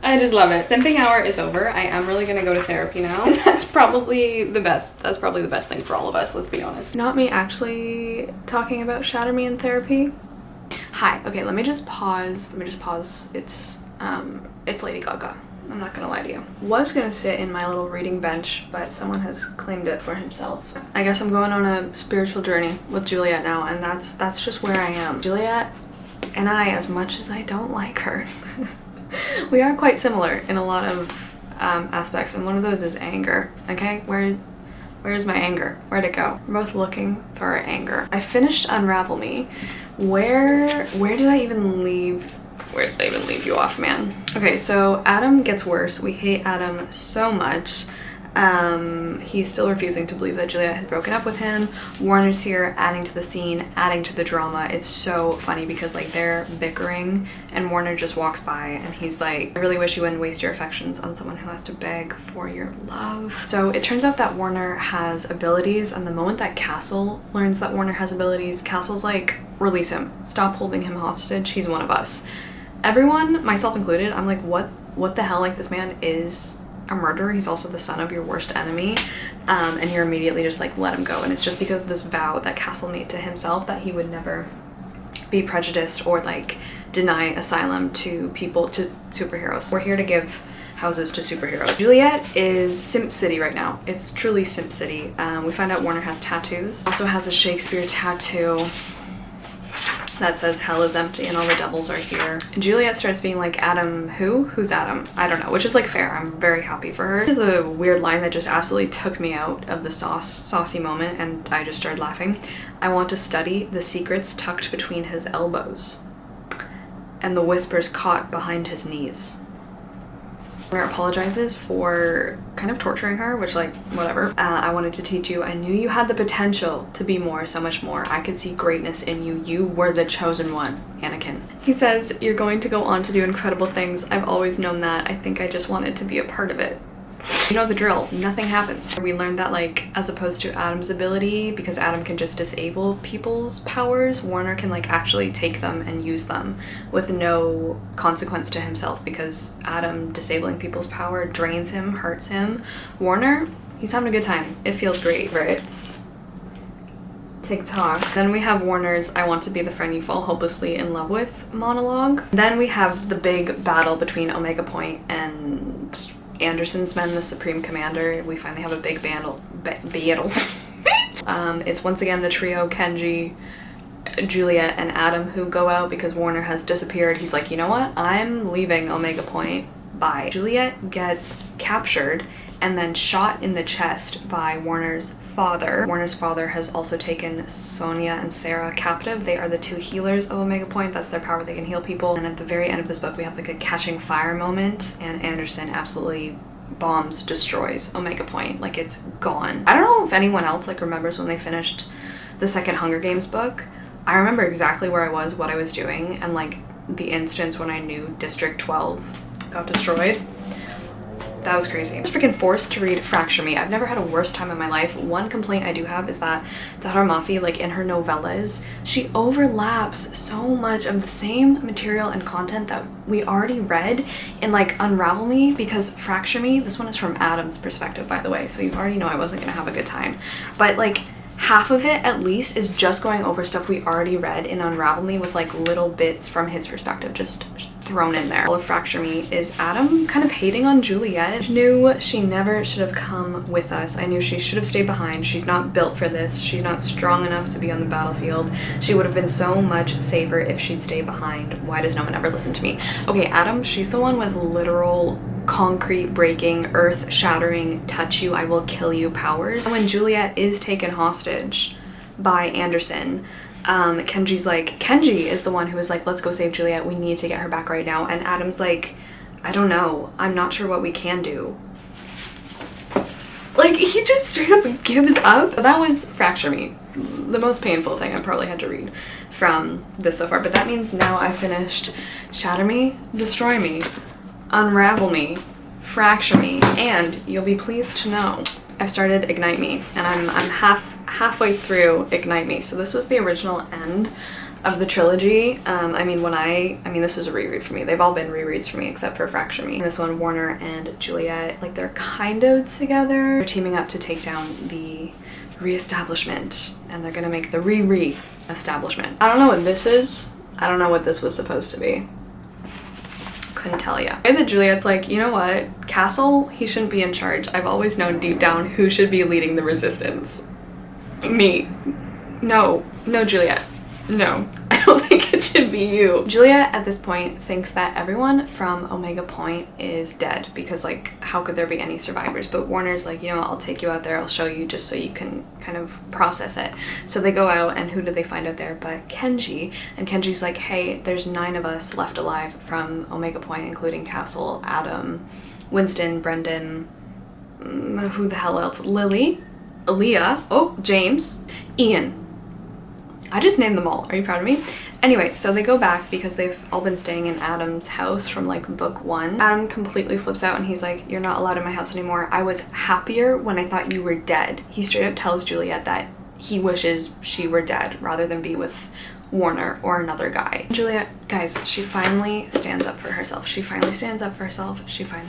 I just love it. Simping hour is over. I am really gonna go to therapy now. That's probably the best. That's probably the best thing for all of us, let's be honest. Not me actually talking about Shatter Me in therapy. Hi, okay, let me just pause. It's Lady Gaga. I'm not gonna lie to you. Was gonna sit in my little reading bench, but someone has claimed it for himself. I guess I'm going on a spiritual journey with Juliet now, and that's just where I am. Juliet and I, as much as I don't like her, we are quite similar in a lot of aspects, and one of those is anger. Okay, where's my anger? Where'd it go? We're both looking for our anger. I finished Unravel Me. Where did I even leave? Where did I even leave you off, man? Okay, so Adam gets worse. We hate Adam so much. He's still refusing to believe that Juliet has broken up with him. Warner's here, adding to the scene, adding to the drama. It's so funny because like they're bickering and Warner just walks by and he's like, I really wish you wouldn't waste your affections on someone who has to beg for your love. So it turns out that Warner has abilities, and the moment that Castle learns that Warner has abilities, Castle's like, release him. Stop holding him hostage. He's one of us. Everyone, myself included, I'm like, what the hell? Like, this man is a murderer. He's also the son of your worst enemy, and you're immediately just like, let him go. And it's just because of this vow that Castle made to himself that he would never be prejudiced or like deny asylum to people, to superheroes. We're here to give houses to superheroes. Juliet is Simp City right now. It's truly Simp City. We find out Warner has tattoos. Also has a Shakespeare tattoo that says hell is empty and all the devils are here. Juliet starts being like, Adam who? Who's Adam? I don't know, which is like fair. I'm very happy for her. This is a weird line that just absolutely took me out of the saucy moment, and I just started laughing. I want to study the secrets tucked between his elbows and the whispers caught behind his knees. Warner apologizes for kind of torturing her, which like, whatever. I wanted to teach you. I knew you had the potential to be more, so much more. I could see greatness in you. You were the chosen one, Anakin. He says, you're going to go on to do incredible things. I've always known that. I think I just wanted to be a part of it. You know the drill. Nothing happens. We learned that like, as opposed to Adam's ability, because Adam can just disable people's powers, Warner can like actually take them and use them with no consequence to himself, because Adam disabling people's power drains him, hurts him. Warner, he's having a good time. It feels great. It's TikTok. Then we have Warner's I want to be the friend you fall hopelessly in love with monologue. Then we have the big battle between Omega Point and Anderson's men, the Supreme Commander. We finally have a big battle. It's once again the trio, Kenji, Juliet, and Adam, who go out because Warner has disappeared. He's like, you know what? I'm leaving Omega Point. Bye. Juliet gets captured and then shot in the chest by Warner's father. Warner's father has also taken Sonia and Sarah captive. They are the 2 healers of Omega Point. That's their power. They can heal people. And at the very end of this book, we have like a catching fire moment, and Anderson absolutely bombs, destroys Omega Point. Like, it's gone. I don't know if anyone else like remembers when they finished the second Hunger Games book. I remember exactly where I was, what I was doing, and like the instance when I knew District 12 got destroyed. That was crazy. I was freaking forced to read Fracture Me. I've never had a worse time in my life. One complaint I do have is that Dahar Mafi, like in her novellas, she overlaps so much of the same material and content that we already read in like Unravel Me, because Fracture Me, this one is from Adam's perspective, by the way, so you already know I wasn't gonna have a good time. But like, half of it at least is just going over stuff we already read in Unravel Me with like little bits from his perspective just thrown in there. All of Fracture Me is Adam kind of hating on Juliet. Knew she never should have come with us. I knew she should have stayed behind. She's not built for this. She's not strong enough to be on the battlefield. She would have been so much safer if she'd stayed behind. Why does no one ever listen to me? Okay, Adam, she's the one with literal concrete breaking, earth shattering, touch you, I will kill you powers. When Juliet is taken hostage by Anderson, Kenji's like, Kenji is the one who is like, let's go save Juliet, we need to get her back right now. And Adam's like, I don't know, I'm not sure what we can do. Like, he just straight up gives up. That was Fracture Me, the most painful thing I probably had to read from this so far. But that means now I finished Shatter Me, Destroy Me, Unravel Me, Fracture Me, and you'll be pleased to know I've started Ignite Me, and I'm halfway through Ignite Me. So this was the original end of the trilogy. I mean, this was a reread for me. They've all been rereads for me except for Fracture Me. This one, Warner and Juliet, like, they're kind of together. They're teaming up to take down the reestablishment, and they're gonna make the re-establishment. I don't know what this is. I don't know what this was supposed to be. Couldn't tell ya. And that Juliet's like, you know what? Castle, he shouldn't be in charge. I've always known deep down who should be leading the resistance. Me. No, Juliet. No, I don't think it should be you. Juliet at this point thinks that everyone from Omega Point is dead because, like, how could there be any survivors? But Warner's like, you know what, I'll take you out there, I'll show you just so you can kind of process it. So they go out, and who do they find out there but Kenji? And Kenji's like, hey, there's 9 of us left alive from Omega Point, including Castle, Adam, Winston, Brendan, who the hell else? Lily, Aaliyah, oh, James, Ian. I just named them all. Are you proud of me? Anyway, so they go back because they've all been staying in Adam's house from, like, book 1. Adam completely flips out and he's like, you're not allowed in my house anymore. I was happier when I thought you were dead. He straight up tells Juliet that he wishes she were dead rather than be with Warner or another guy. Juliet, guys, she finally stands up for herself. She finally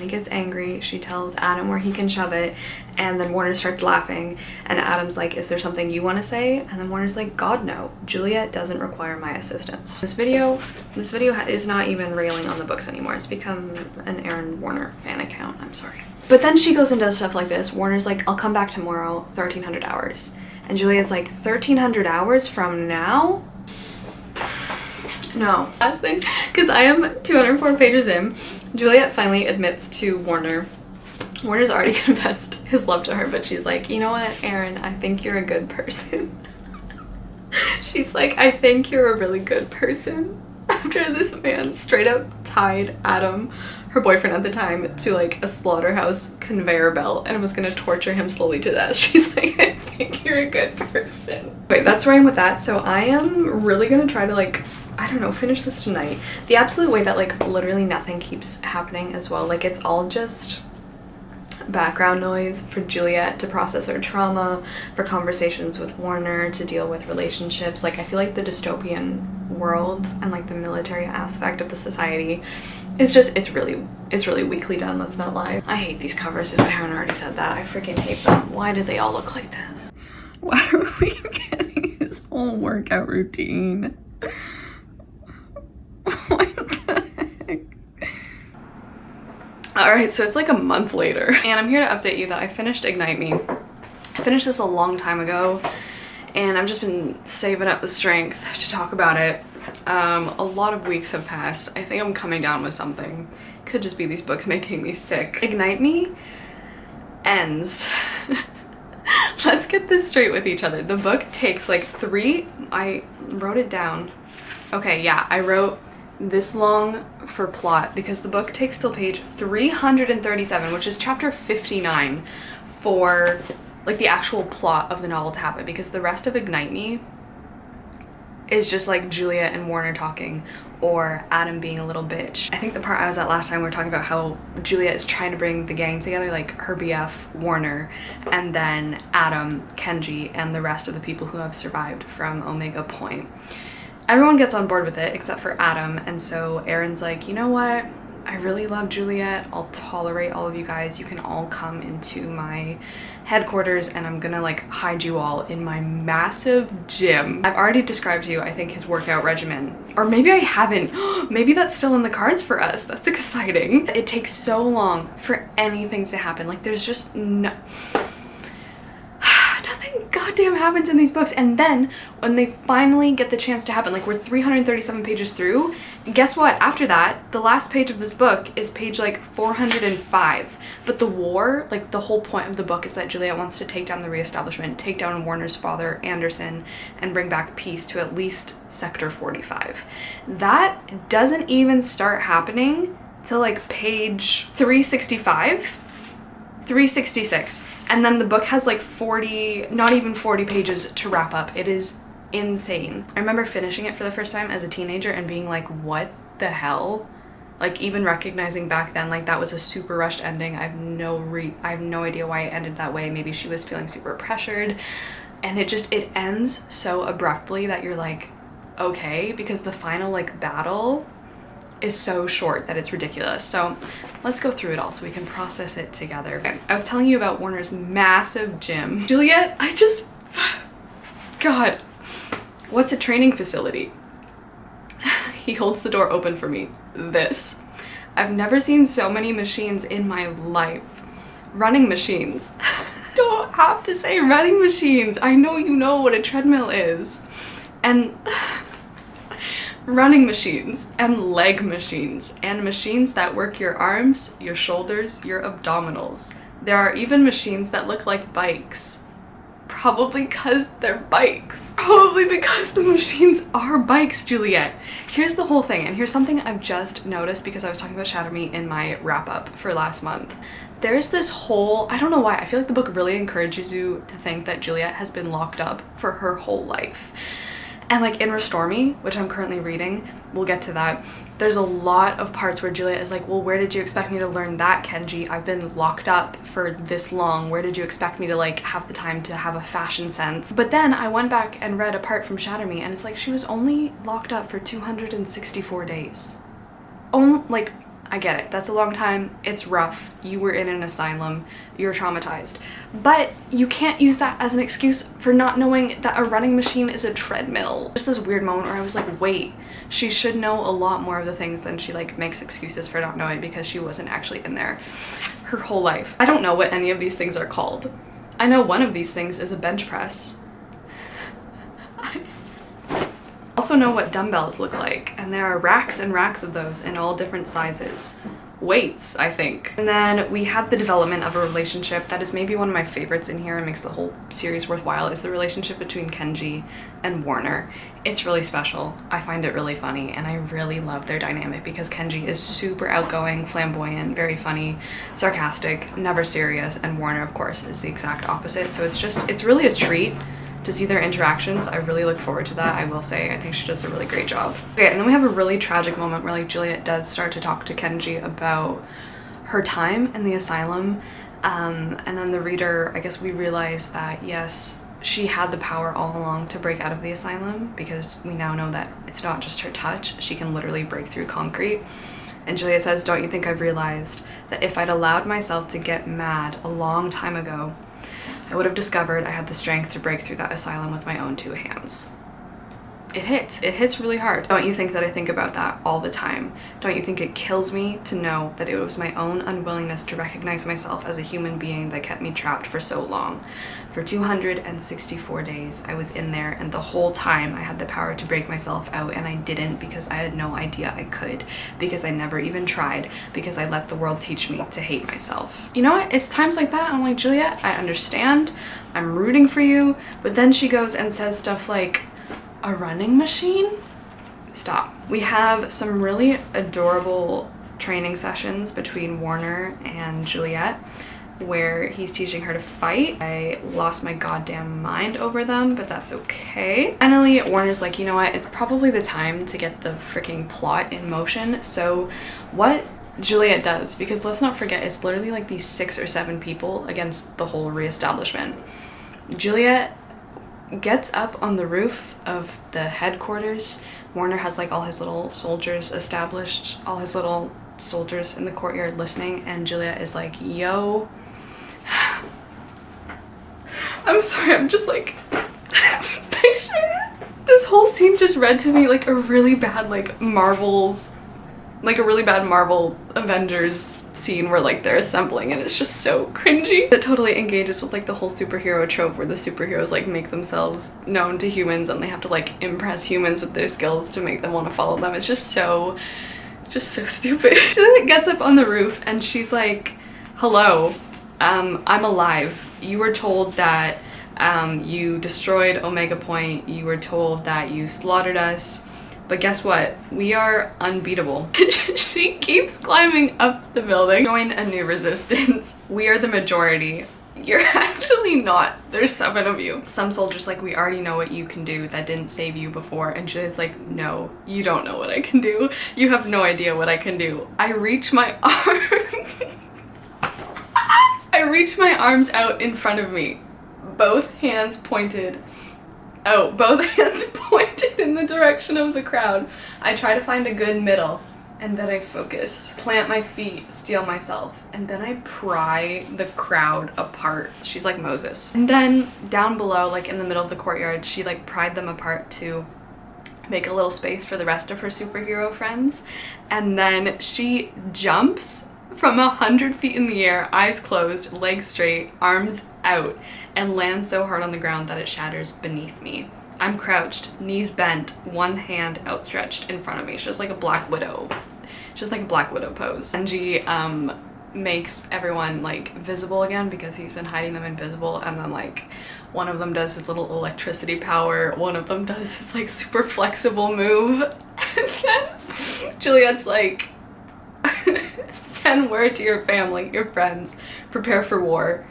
gets angry. She tells Adam where he can shove it, and then Warner starts laughing, and Adam's like, is there something you want to say? And then Warner's like, God, no. Juliet doesn't require my assistance. This video is not even railing on the books anymore. It's become an Aaron Warner fan account. I'm sorry. But then she goes and does stuff like this. Warner's like, I'll come back tomorrow, 1300 hours. And Juliet's like, 1300 hours from now? No. Last thing, because I am 204 pages in, Juliet finally admits to Warner. Warner's already confessed his love to her, but she's like, you know what, Aaron, I think you're a good person. She's like, I think you're a really good person. After this man straight up tied Adam, her boyfriend at the time, to, like, a slaughterhouse conveyor belt and was gonna torture him slowly to death. She's like, I think you're a good person. Wait, that's where I am with that. So I am really gonna try to, like, I don't know, finish this tonight. The absolute way that, like, literally nothing keeps happening as well. Like, it's all just background noise for Juliet to process her trauma, for conversations with Warner, to deal with relationships. Like, I feel like the dystopian world and, like, the military aspect of the society is just, it's really weakly done, let's not lie. I hate these covers, if I haven't already said that. I freaking hate them. Why do they all look like this? Why are we getting his whole workout routine? What the heck? Alright, so it's like a month later, and I'm here to update you that I finished Ignite Me. I finished this a long time ago, and I've just been saving up the strength to talk about it. A lot of weeks have passed. I think I'm coming down with something. Could just be these books making me sick. Ignite Me ends. Let's get this straight with each other. The book takes like I wrote it down. Okay, yeah, I wrote this long for plot because the book takes till page 337, which is chapter 59, for like the actual plot of the novel to happen, because the rest of Ignite Me is just like Juliet and Warner talking, or Adam being a little bitch. I think the part I was at last time we were talking about how Juliet is trying to bring the gang together, like her BF, Warner, and then Adam, Kenji, and the rest of the people who have survived from Omega Point. Everyone gets on board with it except for Adam, and so Aaron's like, you know what? I really love Juliet. I'll tolerate all of you guys. You can all come into my headquarters, and I'm gonna like hide you all in my massive gym. I've already described to you, I think, his workout regimen. Or maybe I haven't. Maybe that's still in the cards for us. That's exciting. It takes so long for anything to happen. Like, there's just nothing goddamn happens in these books. And then when they finally get the chance to happen, like we're 337 pages through, guess what? After that, the last page of this book is page like 405. But the war, like the whole point of the book is that Juliet wants to take down the reestablishment, take down Warner's father, Anderson, and bring back peace to at least Sector 45. That doesn't even start happening till like page 365. 366. And then the book has like 40, not even 40 pages to wrap up. It is insane. I remember finishing it for the first time as a teenager and being like, what the hell? Like, even recognizing back then, like, that was a super rushed ending. I have no idea why it ended that way. Maybe she was feeling super pressured. And it ends so abruptly that you're like, okay, because the final, like, battle is so short that it's ridiculous. So let's go through it all so we can process it together. Okay, I was telling you about Warner's massive gym. Juliet, God, what's a training facility? He holds the door open for me. This. I've never seen so many machines in my life. Running machines. Don't have to say running machines. I know you know what a treadmill is. And running machines and leg machines and machines that work your arms, your shoulders, your abdominals. There are even machines that look like bikes. Probably because they're bikes. Probably because the machines are bikes, Juliet. Here's the whole thing, and here's something I've just noticed because I was talking about Shatter Me in my wrap up for last month. There's this whole, I don't know why, I feel like the book really encourages you to think that Juliet has been locked up for her whole life. And like in Restore Me, which I'm currently reading, we'll get to that, there's a lot of parts where Juliet is like, well, where did you expect me to learn that, Kenji? I've been locked up for this long. Where did you expect me to like have the time to have a fashion sense? But then I went back and read a part from Shatter Me, and it's like she was only locked up for 264 days. Oh, like, I get it. That's a long time. It's rough. You were in an asylum. You're traumatized. But you can't use that as an excuse for not knowing that a running machine is a treadmill. Just this weird moment where I was like, wait, she should know a lot more of the things than she like makes excuses for not knowing because she wasn't actually in there her whole life. I don't know what any of these things are called. I know one of these things is a bench press. Also know what dumbbells look like, and there are racks and racks of those in all different sizes. Weights, I think. And then we have the development of a relationship that is maybe one of my favorites in here and makes the whole series worthwhile, is the relationship between Kenji and Warner. It's really special. I find it really funny, and I really love their dynamic because Kenji is super outgoing, flamboyant, very funny, sarcastic, never serious, and Warner, of course, is the exact opposite. So it's really a treat to see their interactions. I really look forward to that, I will say. I think she does a really great job. Okay, and then we have a really tragic moment where like Juliet does start to talk to Kenji about her time in the asylum, and then the reader, I guess we realize that yes, she had the power all along to break out of the asylum because we now know that it's not just her touch, she can literally break through concrete. And Juliet says, don't you think I've realized that if I'd allowed myself to get mad a long time ago, I would have discovered I had the strength to break through that asylum with my own two hands. It hits really hard. Don't you think that I think about that all the time? Don't you think it kills me to know that it was my own unwillingness to recognize myself as a human being that kept me trapped for so long? For 264 days, I was in there, and the whole time I had the power to break myself out, and I didn't because I had no idea I could, because I never even tried, because I let the world teach me to hate myself. You know what? It's times like that I'm like, Juliet, I understand. I'm rooting for you. But then she goes and says stuff like, a running machine? Stop. We have some really adorable training sessions between Warner and Juliet where he's teaching her to fight. I lost my goddamn mind over them, but that's okay. Finally, Warner's like, you know what? It's probably the time to get the freaking plot in motion. So what Juliet does, because let's not forget, it's literally like these 6 or 7 people against the whole reestablishment. Juliet gets up on the roof of the headquarters. Warner has like all his little soldiers established, all his little soldiers in the courtyard listening, and Juliet is like, yo. I'm sorry, I'm just like picture this whole scene just read to me like a really bad Marvel Avengers scene where like they're assembling, and it's just so cringy. It totally engages with like the whole superhero trope where the superheroes like make themselves known to humans and they have to like impress humans with their skills to make them want to follow them. It's just so stupid. She then gets up on the roof and she's like, hello, I'm alive. You were told that you destroyed Omega Point. You were told that you slaughtered us. But guess what? We are unbeatable. She keeps climbing up the building. Join a new resistance. We are the majority. You're actually not. There's 7 of you. Some soldiers like, we already know what you can do. That didn't save you before. And Julia's like, no, you don't know what I can do. You have no idea what I can do. I reach my arm. I reach my arms out in front of me. Both hands pointed. Oh, both hands pointed in the direction of the crowd. I try to find a good middle, and then I focus. Plant my feet, steel myself, and then I pry the crowd apart. She's like Moses. And then down below, like in the middle of the courtyard, she like pried them apart to make a little space for the rest of her superhero friends. And then she jumps from 100 feet in the air, eyes closed, legs straight, arms out, and lands so hard on the ground that it shatters beneath me. I'm crouched, knees bent, one hand outstretched in front of me. She's just like a Black Widow. Just like a Black Widow pose. Kenji makes everyone like visible again because he's been hiding them invisible, and then like one of them does his little electricity power, one of them does his like super flexible move, and then Juliet's like, send word to your family, your friends, prepare for war.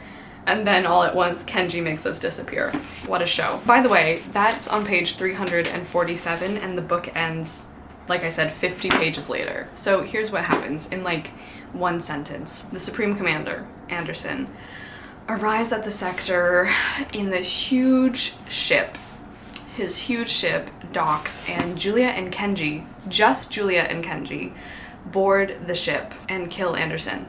And then all at once, Kenji makes us disappear. What a show. By the way, that's on page 347, and the book ends, like I said, 50 pages later. So here's what happens in like one sentence. The Supreme Commander, Anderson, arrives at the sector in this huge ship. His huge ship docks, and Julia and Kenji, just Julia and Kenji, board the ship and kill Anderson.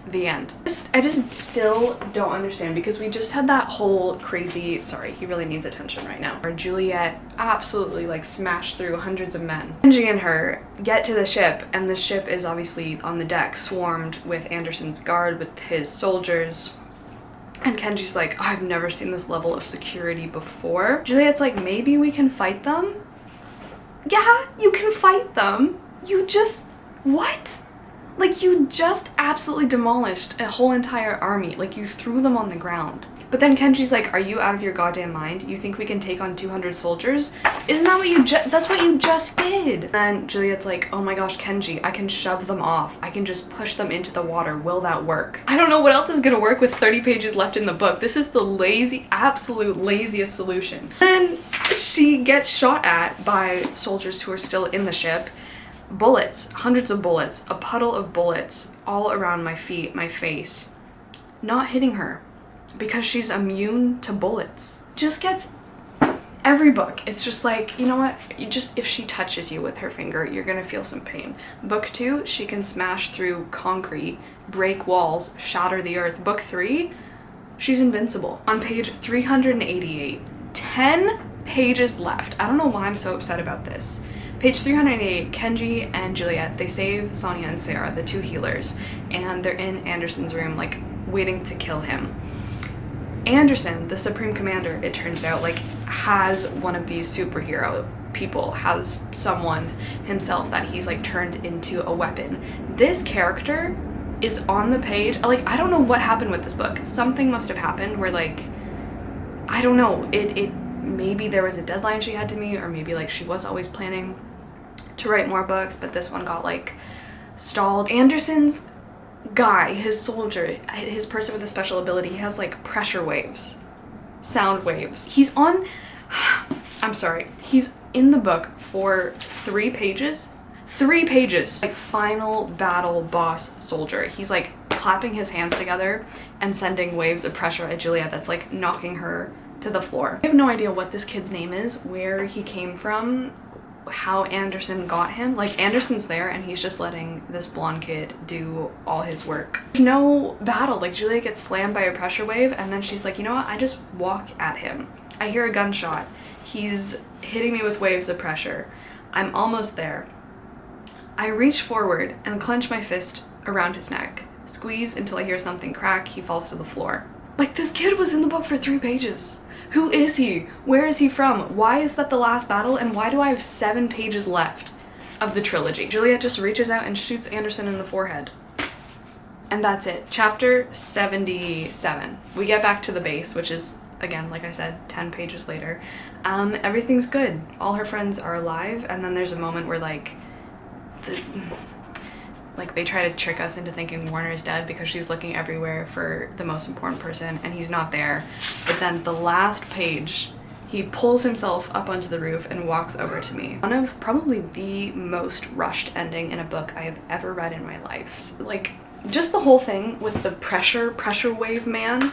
The end. I just still don't understand, because we just had that whole crazy, sorry, he really needs attention right now, where Juliet absolutely like smashed through hundreds of men. Kenji and her get to the ship, and the ship is obviously on the deck, swarmed with Anderson's guard, with his soldiers. And Kenji's like, oh, I've never seen this level of security before. Juliet's like, maybe we can fight them? Yeah, you can fight them. You just, what? Like, you just absolutely demolished a whole entire army. Like, you threw them on the ground. But then Kenji's like, are you out of your goddamn mind? You think we can take on 200 soldiers? Isn't that what that's what you just did? And then Juliet's like, oh my gosh, Kenji, I can shove them off. I can just push them into the water. Will that work? I don't know what else is gonna work with 30 pages left in the book. This is the absolute laziest solution. Then she gets shot at by soldiers who are still in the ship. Bullets, hundreds of bullets, a puddle of bullets all around my feet, my face, not hitting her because she's immune to bullets. Just gets every book. It's just like, you know what? If she touches you with her finger, you're gonna feel some pain. Book 2, she can smash through concrete, break walls, shatter the earth. Book 3, she's invincible. On page 388, 10 pages left. I don't know why I'm so upset about this. Page 388, Kenji and Juliet, they save Sonia and Sarah, the 2 healers, and they're in Anderson's room, like, waiting to kill him. Anderson, the Supreme Commander, it turns out, like, has one of these superhero people, has someone himself that he's, like, turned into a weapon. This character is on the page, like, I don't know what happened with this book. Something must have happened where, like, I don't know, maybe there was a deadline she had to meet, or maybe, like, she was always planning to write more books, but this one got like stalled. Anderson's guy, his soldier, his person with a special ability, he has like pressure waves, sound waves. He's on, I'm sorry, he's in the book for 3 pages. 3 pages. Like, final battle boss soldier. He's like clapping his hands together and sending waves of pressure at Juliet that's like knocking her to the floor. I have no idea what this kid's name is, where he came from, how Anderson got him. Like, Anderson's there and he's just letting this blonde kid do all his work. No battle. Like, Julia gets slammed by a pressure wave, and then she's like, you know what, I just walk at him. I hear a gunshot. He's hitting me with waves of pressure. I'm almost there. I reach forward and clench my fist around his neck. Squeeze until I hear something crack. He falls to the floor. Like, this kid was in the book for 3 pages. Who is he? Where is he from? Why is that the last battle? And why do I have 7 pages left of the trilogy? Juliet just reaches out and shoots Anderson in the forehead. And that's it. Chapter 77. We get back to the base, which is again, like I said, 10 pages later, everything's good. All her friends are alive, and then there's a moment where like they try to trick us into thinking Warner is dead because she's looking everywhere for the most important person and he's not there. But then the last page, he pulls himself up onto the roof and walks over to me. One of probably the most rushed ending in a book I have ever read in my life. Like, just the whole thing with the pressure wave man.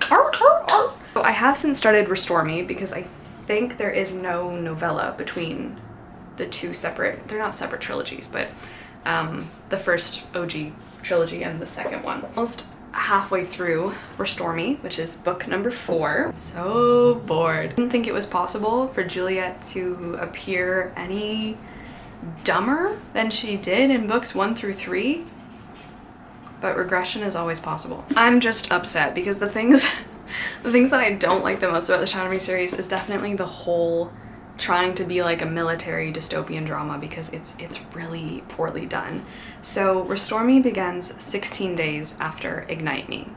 So I have since started Restore Me because I think there is no novella between the two separate, they're not separate trilogies, but the first OG trilogy and the second one. Almost halfway through Restore Me, which is book number 4. So bored. I didn't think it was possible for Juliet to appear any dumber than she did in books 1 through 3, but regression is always possible. I'm just upset because the things that I don't like the most about the Shatter Me series is definitely the whole trying to be like a military dystopian drama, because it's really poorly done. So Restore Me begins 16 days after Ignite Me.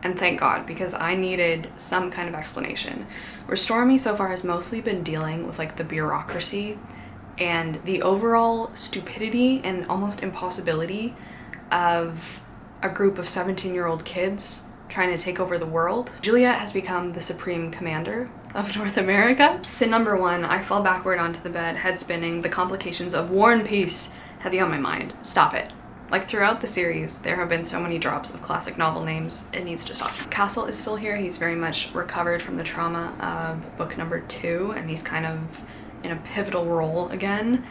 And thank God, because I needed some kind of explanation. Restore Me so far has mostly been dealing with like the bureaucracy and the overall stupidity and almost impossibility of a group of 17-year-old kids trying to take over the world. Juliet has become the supreme commander of North America. Sin number 1, I fall backward onto the bed, head spinning, the complications of War and Peace heavy on my mind. Stop it. Like, throughout the series, there have been so many drops of classic novel names. It needs to stop. Castle is still here. He's very much recovered from the trauma of book number 2, and he's kind of in a pivotal role again.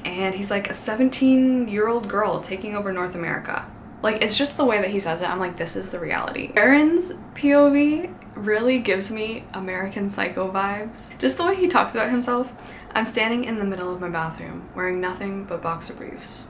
And he's like a 17-year-old girl taking over North America. Like, it's just the way that he says it. I'm like, this is the reality. Aaron's POV really gives me American Psycho vibes. Just the way he talks about himself. I'm standing in the middle of my bathroom, wearing nothing but boxer briefs.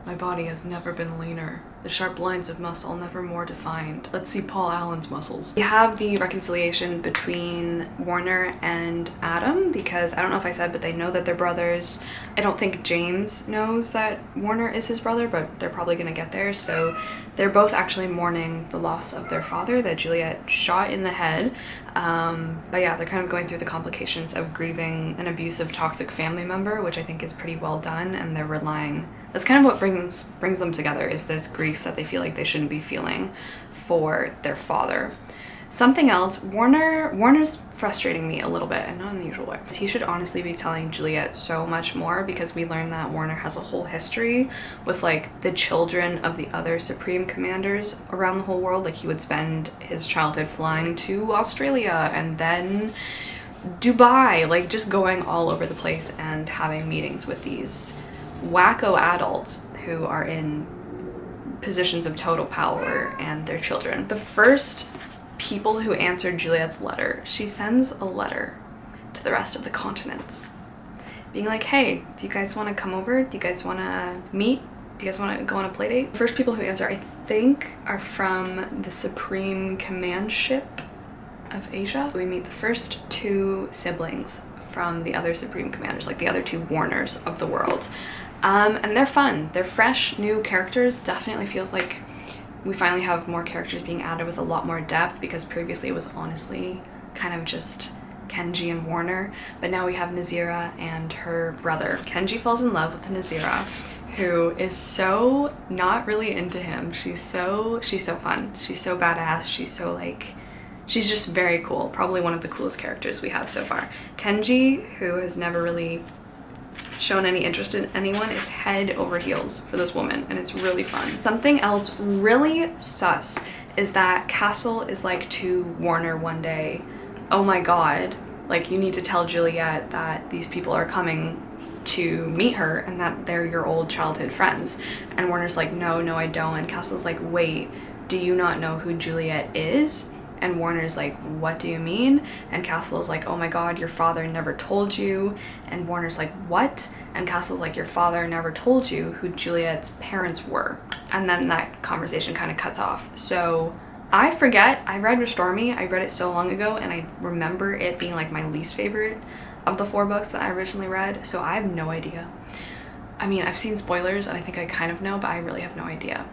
My body has never been leaner. The sharp lines of muscle never more defined. Let's see Paul Allen's muscles. We have the reconciliation between Warner and Adam, because I don't know if I said, but they know that they're brothers. I don't think James knows that Warner is his brother, but they're probably gonna get there. So they're both actually mourning the loss of their father that Juliet shot in the head. But yeah, they're kind of going through the complications of grieving an abusive, toxic family member, which I think is pretty well done, and they're relying. That's kind of what brings them together, is this grief that they feel like they shouldn't be feeling for their father. Something else, Warner's frustrating me a little bit, and not in the usual way. He should honestly be telling Juliet so much more, because we learned that Warner has a whole history with like the children of the other supreme commanders around the whole world. Like, he would spend his childhood flying to Australia and then Dubai, like just going all over the place and having meetings with these wacko adults who are in positions of total power and their children. The first people who answered Juliet's letter, she sends a letter to the rest of the continents being like, hey, do you guys want to come over? Do you guys want to meet? Do you guys want to go on a play date? The first people who answer, I think, are from the Supreme Command Ship of Asia. We meet the first 2 siblings from the other Supreme Commanders, like the other 2 Warners of the world. And they're fun. They're fresh, new characters. Definitely feels like we finally have more characters being added with a lot more depth, because previously it was honestly kind of just Kenji and Warner. But now we have Nazira and her brother. Kenji falls in love with Nazira, who is so not really into him. She's so fun. She's so badass. She's so like, she's just very cool. Probably one of the coolest characters we have so far. Kenji, who has never really shown any interest in anyone, is head over heels for this woman, and it's really fun. Something else really sus is that Castle is like to Warner one day, oh my god, like, you need to tell Juliet that these people are coming to meet her and that they're your old childhood friends. And Warner's like, no, I don't. And Castle's like, wait, do you not know who Juliet is? And Warner's like, what do you mean? And Castle's like, oh my god, your father never told you. And Warner's like, what? And Castle's like, your father never told you who Juliet's parents were. And then that conversation kind of cuts off. So I forget, I read Restore Me, I read it so long ago, and I remember it being like my least favorite of the 4 books that I originally read, so I have no idea. I mean, I've seen spoilers and I think I kind of know, but I really have no idea.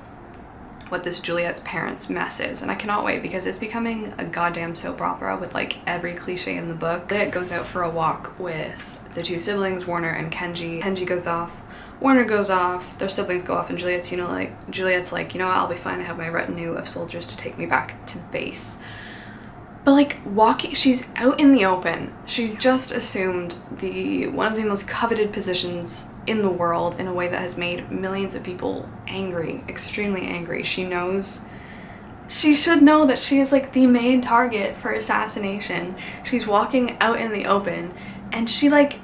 what this Juliet's parents' mess is, and I cannot wait because it's becoming a goddamn soap opera with like every cliche in the book. Juliet goes out for a walk with the two siblings, Warner and Kenji. Kenji goes off, Warner goes off, their siblings go off, and Juliet's like, you know what, I'll be fine, I have my retinue of soldiers to take me back to base. But like walking, she's out in the open. She's just assumed one of the most coveted positions in the world in a way that has made millions of people angry, extremely angry. She should know that she is like the main target for assassination. She's walking out in the open and she like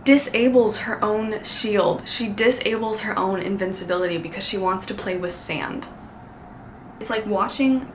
disables her own shield. She disables her own invincibility because she wants to play with sand. It's like watching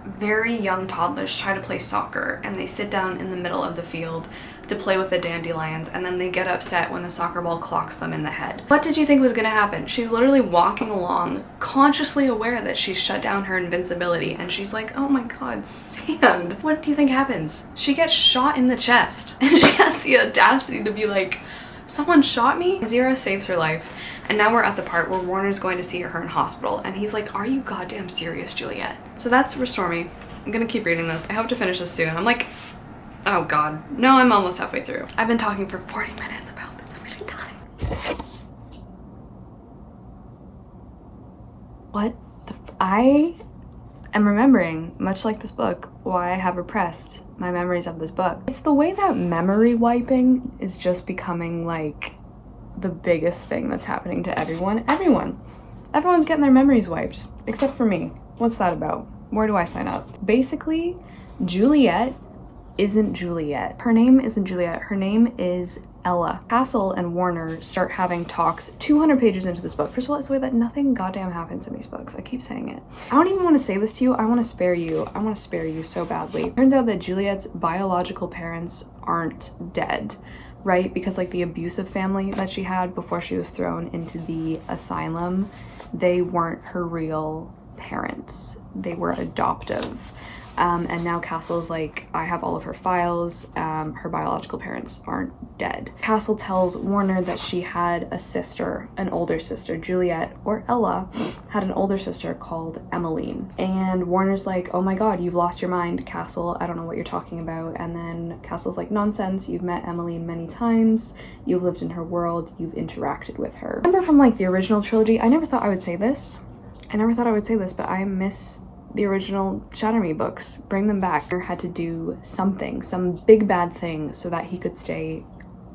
very young toddlers try to play soccer, and they sit down in the middle of the field to play with the dandelions, and then they get upset when the soccer ball clocks them in the head. What did you think was gonna happen? She's literally walking along, consciously aware that she's shut down her invincibility, and she's like, oh my god, sand. What do you think happens? She gets shot in the chest, and she has the audacity to be like, someone shot me? Zero saves her life. And now we're at the part where Warner's going to see her in hospital, and he's like, are you goddamn serious, Juliet? So that's Restore Me. I'm gonna keep reading this. I hope to finish this soon. I'm like, oh god. No, I'm almost halfway through. I've been talking for 40 minutes about this. I'm gonna die. What the I am remembering, much like this book, why I have repressed my memories of this book. It's the way that memory wiping is just becoming like the biggest thing that's happening to everyone. Everyone's getting their memories wiped, except for me. What's that about? Where do I sign up? Basically, Juliet isn't Juliet. Her name isn't Juliet. Her name is Ella. Castle and Warner start having talks 200 pages into this book. First of all, it's the way that nothing goddamn happens in these books. I keep saying it. I don't even want to say this to you. I want to spare you. I want to spare you so badly. Turns out that Juliet's biological parents aren't dead, right? Because like the abusive family that she had before she was thrown into the asylum, they weren't her real parents. They were adoptive. And now Castle's like, I have all of her files. Her biological parents aren't dead. Castle tells Warner that she had a sister, an older sister. Juliet, or Ella, had an older sister called Emmeline. And Warner's like, oh my god, you've lost your mind, Castle. I don't know what you're talking about. And then Castle's like, nonsense. You've met Emmeline many times. You've lived in her world. You've interacted with her. Remember from like the original trilogy, I never thought I would say this, but I miss the original Shatter Me books. Bring them back. He had to do something, some big bad thing, so that he could stay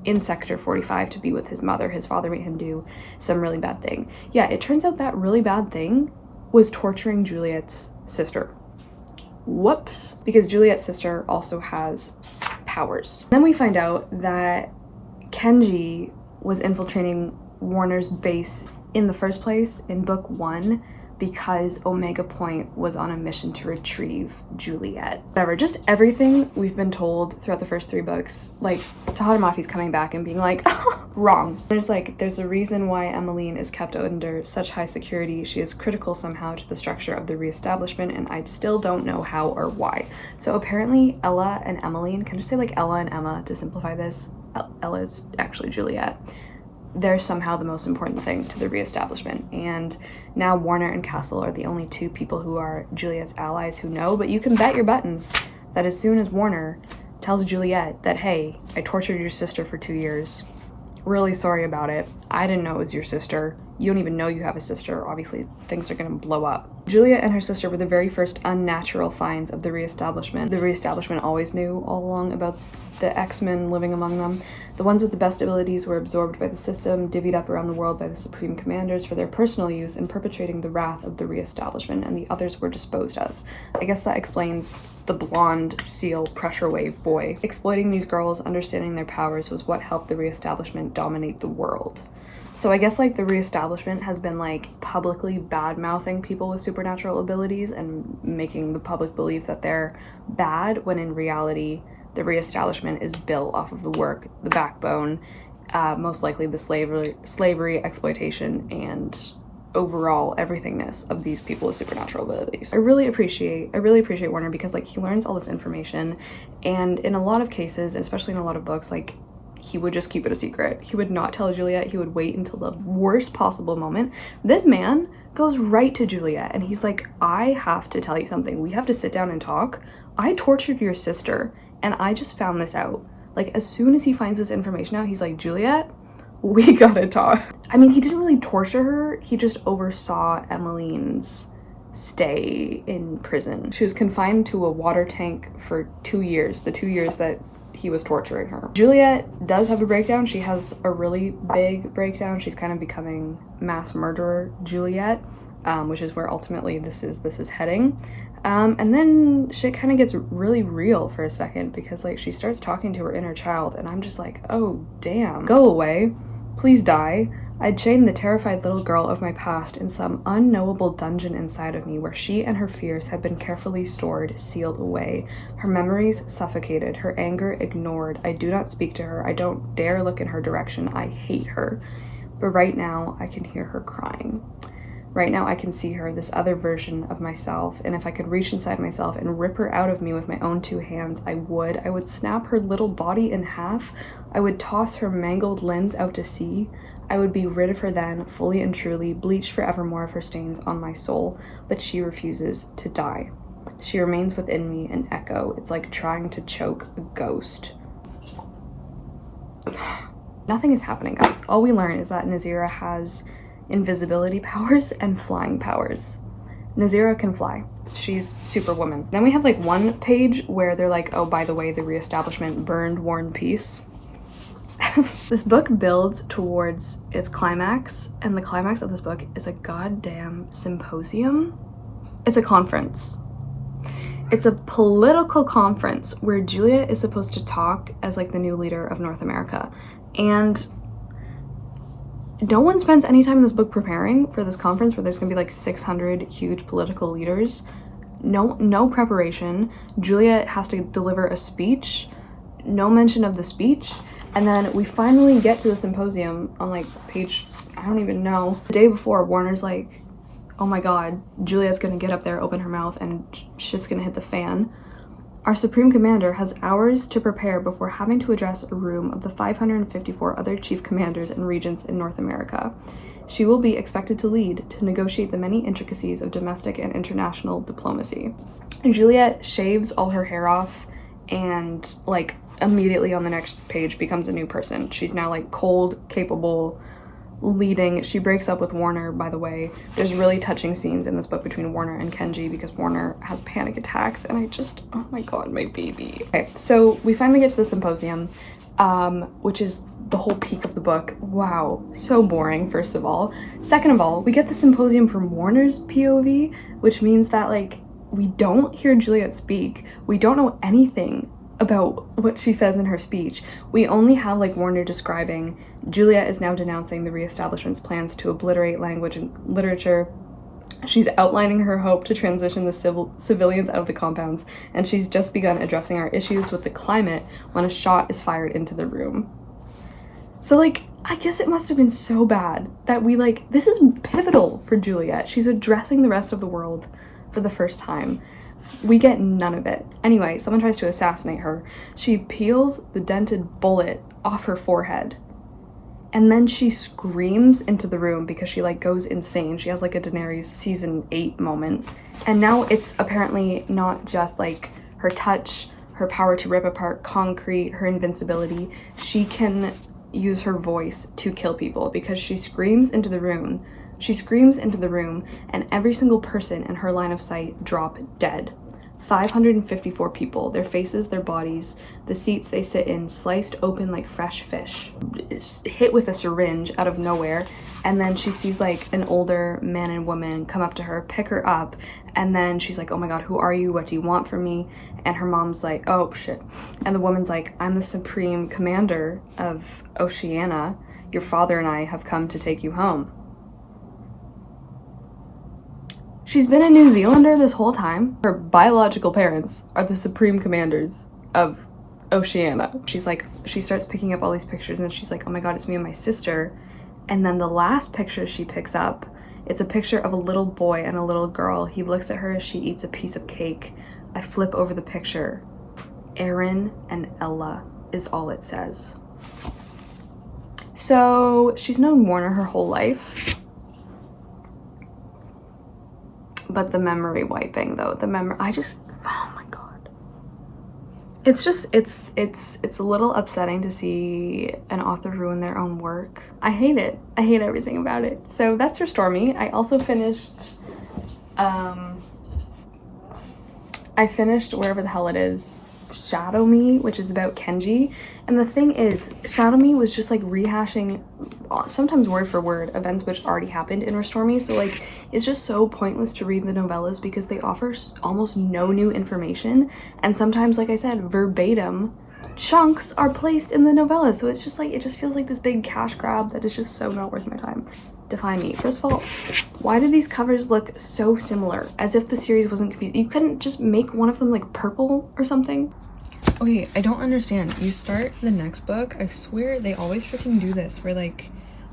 in Sector 45 to be with his mother. His father made him do some really bad thing. Yeah, it turns out that really bad thing was torturing Juliet's sister. Whoops. Because Juliet's sister also has powers. Then we find out that Kenji was infiltrating Warner's base in the first place in book 1 because Omega Point was on a mission to retrieve Juliet. Whatever, just everything we've been told throughout the first 3 books, like Tahadamafi's coming back and being like, wrong. There's a reason why Emmeline is kept under such high security. She is critical somehow to the structure of the reestablishment, and I still don't know how or why. So apparently Ella and Emmeline, can I just say like Ella and Emma to simplify this? Ella is actually Juliet. They're somehow the most important thing to the reestablishment, and now Warner and Castle are the only 2 people who are Juliet's allies who know. But you can bet your buttons that as soon as Warner tells Juliet that, hey, I tortured your sister for 2 years, really sorry about it, I didn't know it was your sister, you don't even know you have a sister, obviously things are gonna blow up. Juliet and her sister were the very first unnatural finds of the reestablishment. The reestablishment always knew all along about the X-Men living among them. The ones with the best abilities were absorbed by the system, divvied up around the world by the Supreme Commanders for their personal use in perpetrating the wrath of the reestablishment, and the others were disposed of. I guess that explains the blonde seal pressure wave boy. Exploiting these girls, understanding their powers, was what helped the reestablishment dominate the world. So I guess like the reestablishment has been like publicly bad-mouthing people with supernatural abilities and making the public believe that they're bad, when in reality the reestablishment is built off of the work, the backbone, most likely the slavery, exploitation, and overall everythingness of these people with supernatural abilities. I really appreciate Warner, because like he learns all this information, and in a lot of cases, especially in a lot of books, like he would just keep it a secret. He would not tell Juliet. He would wait until the worst possible moment. This man goes right to Juliet and he's like, I have to tell you something. We have to sit down and talk. I tortured your sister and I just found this out. Like, as soon as he finds this information out, he's like, Juliet, we gotta talk. I mean, he didn't really torture her. He just oversaw Emmeline's stay in prison. She was confined to a water tank for 2 years, the 2 years that he was torturing her. Juliet does have a breakdown. She has a really big breakdown. She's kind of becoming mass murderer Juliet, which is where ultimately this is heading. And then shit kind of gets really real for a second because like she starts talking to her inner child and I'm just like, oh damn, go away, please die. I'd chained the terrified little girl of my past in some unknowable dungeon inside of me where she and her fears had been carefully stored, sealed away. Her memories suffocated, her anger ignored. I do not speak to her. I don't dare look in her direction. I hate her. But right now, I can hear her crying. Right now, I can see her, this other version of myself, and if I could reach inside myself and rip her out of me with my own 2 hands, I would. I would snap her little body in half. I would toss her mangled limbs out to sea. I would be rid of her then, fully and truly, bleached forevermore of her stains on my soul, but she refuses to die. She remains within me, an echo. It's like trying to choke a ghost. Nothing is happening, guys. All we learn is that Nazira has invisibility powers and flying powers. Nazira can fly. She's Superwoman. Then we have like one page where they're like, oh, by the way, the reestablishment burned War and Peace. This book builds towards its climax, and the climax of this book is a goddamn symposium. It's a conference. It's a political conference where Julia is supposed to talk as like the new leader of North America. And no one spends any time in this book preparing for this conference where there's gonna be like 600 huge political leaders. No preparation. Julia has to deliver a speech. No mention of the speech. And then we finally get to the symposium on like page, I don't even know. The day before, Warner's like, oh my god, Juliet's gonna get up there, open her mouth, and shit's gonna hit the fan. Our Supreme Commander has hours to prepare before having to address a room of the 554 other chief commanders and regents in North America. She will be expected to lead, to negotiate the many intricacies of domestic and international diplomacy. And Juliet shaves all her hair off and like immediately on the next page becomes a new person. She's now like cold, capable, leading. She breaks up with Warner, by the way. There's really touching scenes in this book between Warner and Kenji because Warner has panic attacks and I just, oh my god, my baby. Okay, so we finally get to the symposium, which is the whole peak of the book. Wow, so boring, first of all. Second of all, we get the symposium from Warner's POV, which means that like we don't hear Juliet speak. We don't know anything about what she says in her speech. We only have like Warner describing Juliet is now denouncing the reestablishment's plans to obliterate language and literature. She's outlining her hope to transition the civilians out of the compounds, and she's just begun addressing our issues with the climate when a shot is fired into the room. So like, I guess it must have been so bad that we like, this is pivotal for Juliet. She's addressing the rest of the world for the first time. We get none of it. Anyway, someone tries to assassinate her. She peels the dented bullet off her forehead. And then she screams into the room because she like goes insane. She has like a Daenerys season 8 moment. And now it's apparently not just like her touch, her power to rip apart concrete, her invincibility. She can use her voice to kill people because she screams into the room. She screams into the room, and every single person in her line of sight drop dead. 554 people, their faces, their bodies, the seats they sit in, sliced open like fresh fish, hit with a syringe out of nowhere. And then she sees like an older man and woman come up to her, pick her up, and then she's like, oh my god, who are you? What do you want from me? And her mom's like, oh shit. And the woman's like, I'm the Supreme Commander of Oceania. Your father and I have come to take you home. She's been a New Zealander this whole time. Her biological parents are the Supreme Commanders of Oceania. She's like, she starts picking up all these pictures and she's like, oh my god, it's me and my sister. And then the last picture she picks up, it's a picture of a little boy and a little girl. He looks at her as she eats a piece of cake. I flip over the picture. Aaron and Ella is all it says. So she's known Warner her whole life. But the memory wiping though, oh my god. It's just, it's a little upsetting to see an author ruin their own work. I hate it. I hate everything about it. So that's Restore Me. I also finished, wherever the hell it is, Shadow Me, which is about Kenji. And the thing is, Shadow Me was just like rehashing, sometimes word for word, events which already happened in Restore Me. So like, it's just so pointless to read the novellas because they offer almost no new information. And sometimes, like I said, verbatim chunks are placed in the novellas. So it's just like, it just feels like this big cash grab that is just so not worth my time. Defy Me. First of all, why do these covers look so similar? As if the series wasn't confused. You couldn't just make one of them like purple or something? Okay, I don't understand. You start the next book, I swear they always freaking do this, where like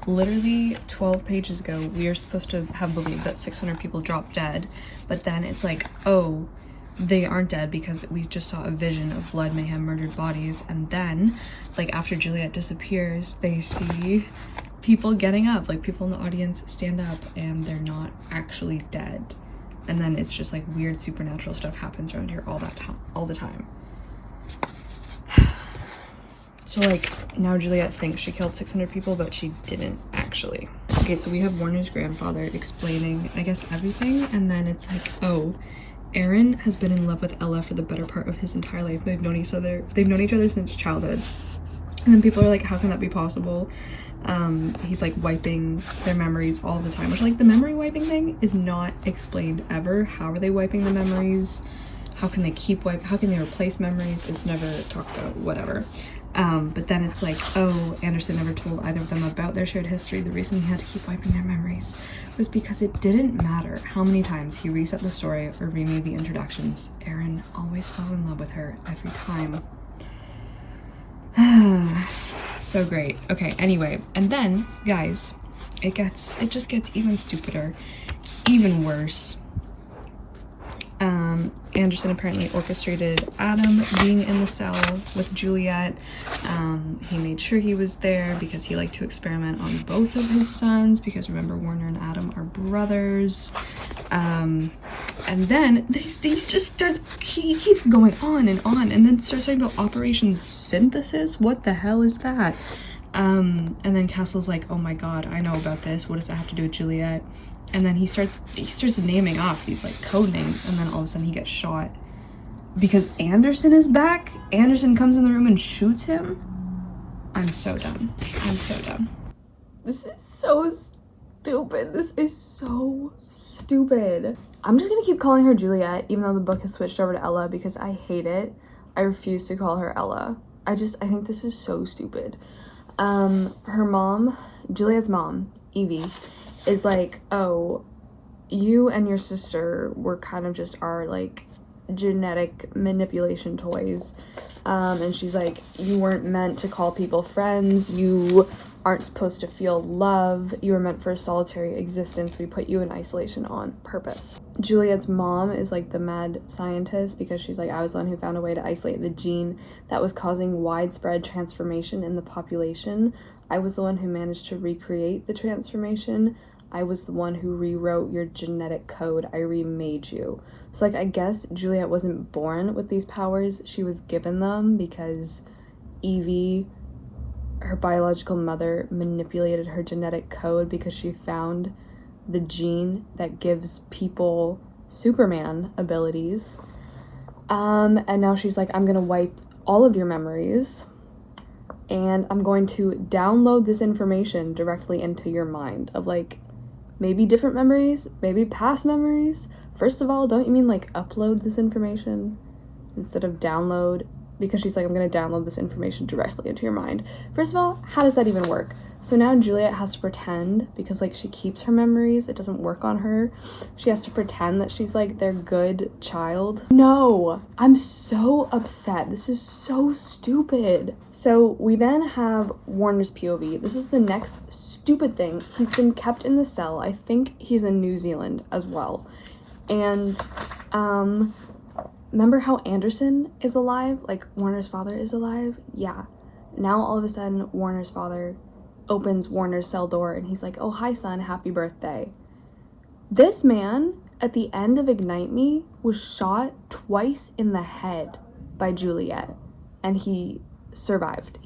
literally 12 pages ago we are supposed to have believed that 600 people dropped dead, but then it's like, oh, they aren't dead because we just saw a vision of blood, mayhem, murdered bodies. And then like after Juliet disappears, they see people getting up, like people in the audience stand up and they're not actually dead. And then it's just like weird supernatural stuff happens around here all the time. So like now Juliet thinks she killed 600 people, but she didn't actually. Okay, so we have Warner's grandfather explaining, I guess, everything, and then it's like, oh, Aaron has been in love with Ella for the better part of his entire life. They've known each other since childhood. And then people are like, how can that be possible? He's like wiping their memories all the time, which like the memory wiping thing is not explained ever. How are they wiping the memories? How can they how can they replace memories? It's never talked about, whatever. But then it's like, oh, Anderson never told either of them about their shared history. The reason he had to keep wiping their memories was because it didn't matter how many times he reset the story or remade the introductions. Aaron always fell in love with her every time. So great. Okay, anyway, and then, guys, it just gets even stupider, even worse. Anderson apparently orchestrated Adam being in the cell with Juliet. He made sure he was there because he liked to experiment on both of his sons, because remember, Warner and Adam are brothers. And then he keeps going on, and then starts talking about Operation Synthesis. What the hell is that? And then Castle's like, oh my god, I know about this. What does that have to do with Juliet? And then he starts naming off these like code names, and then all of a sudden he gets shot because Anderson is back. Anderson comes in the room and shoots him. I'm so done. This is so stupid. I'm just gonna keep calling her Juliet, even though the book has switched over to Ella, because I hate it. I refuse to call her Ella. I think this is so stupid. Her mom, Juliet's mom, Evie, is like, oh, you and your sister were kind of just our like genetic manipulation toys. And she's like, you weren't meant to call people friends. You aren't supposed to feel love. You were meant for a solitary existence. We put you in isolation on purpose. Juliet's mom is like the mad scientist, because she's like, I was the one who found a way to isolate the gene that was causing widespread transformation in the population. I was the one who managed to recreate the transformation. I was the one who rewrote your genetic code. I remade you. So like, I guess Juliet wasn't born with these powers. She was given them because Evie, her biological mother, manipulated her genetic code because she found the gene that gives people Superman abilities. And now she's like, I'm gonna wipe all of your memories, and I'm going to download this information directly into your mind of like, maybe different memories, maybe past memories. First of all, don't you mean like upload this information instead of download? Because she's like, I'm going to download this information directly into your mind. First of all, how does that even work? So now Juliet has to pretend, because like she keeps her memories, it doesn't work on her. She has to pretend that she's like their good child. No, I'm so upset. This is so stupid. So we then have Warner's POV. This is the next stupid thing. He's been kept in the cell. I think he's in New Zealand as well. And remember how Anderson is alive? Like Warner's father is alive? Yeah. Now all of a sudden Warner's father opens Warner's cell door and he's like, oh, hi son, happy birthday. This man at the end of Ignite Me, was shot twice in the head by Juliet, and he survived.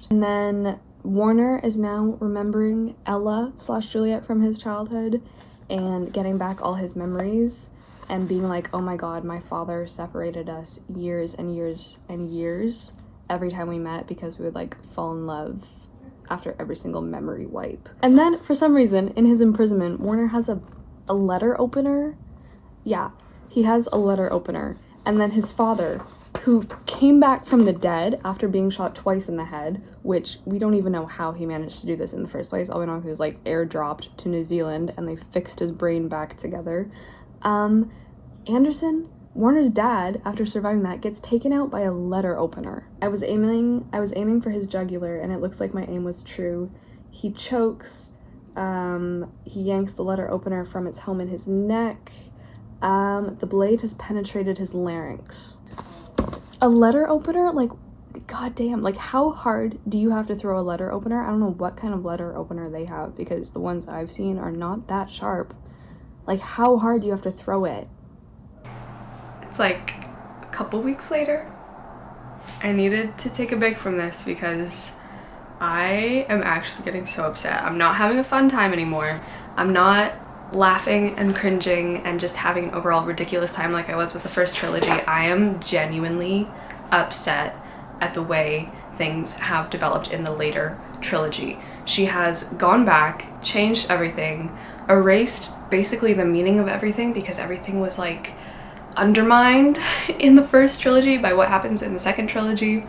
And then Warner is now remembering Ella/Juliet from his childhood and getting back all his memories and being like, oh my god, my father separated us years and years and years every time we met because we would like fall in love after every single memory wipe. And then for some reason in his imprisonment, Warner has a letter opener. Yeah, he has a letter opener. And then his father, who came back from the dead after being shot twice in the head, which we don't even know how he managed to do this in the first place. All we know he was like airdropped to New Zealand and they fixed his brain back together. Anderson, Warner's dad, after surviving that, gets taken out by a letter opener. I was aiming for his jugular, and it looks like my aim was true. He chokes. He yanks the letter opener from its home in his neck. The blade has penetrated his larynx. A letter opener? Like, goddamn, like how hard do you have to throw a letter opener? I don't know what kind of letter opener they have, because the ones I've seen are not that sharp. Like, how hard do you have to throw it? It's like a couple weeks later. I needed to take a break from this because I am actually getting so upset. I'm not having a fun time anymore. I'm not laughing and cringing and just having an overall ridiculous time like I was with the first trilogy. I am genuinely upset at the way things have developed in the later trilogy. She has gone back, changed everything, erased basically the meaning of everything because everything was like undermined in the first trilogy by what happens in the second trilogy.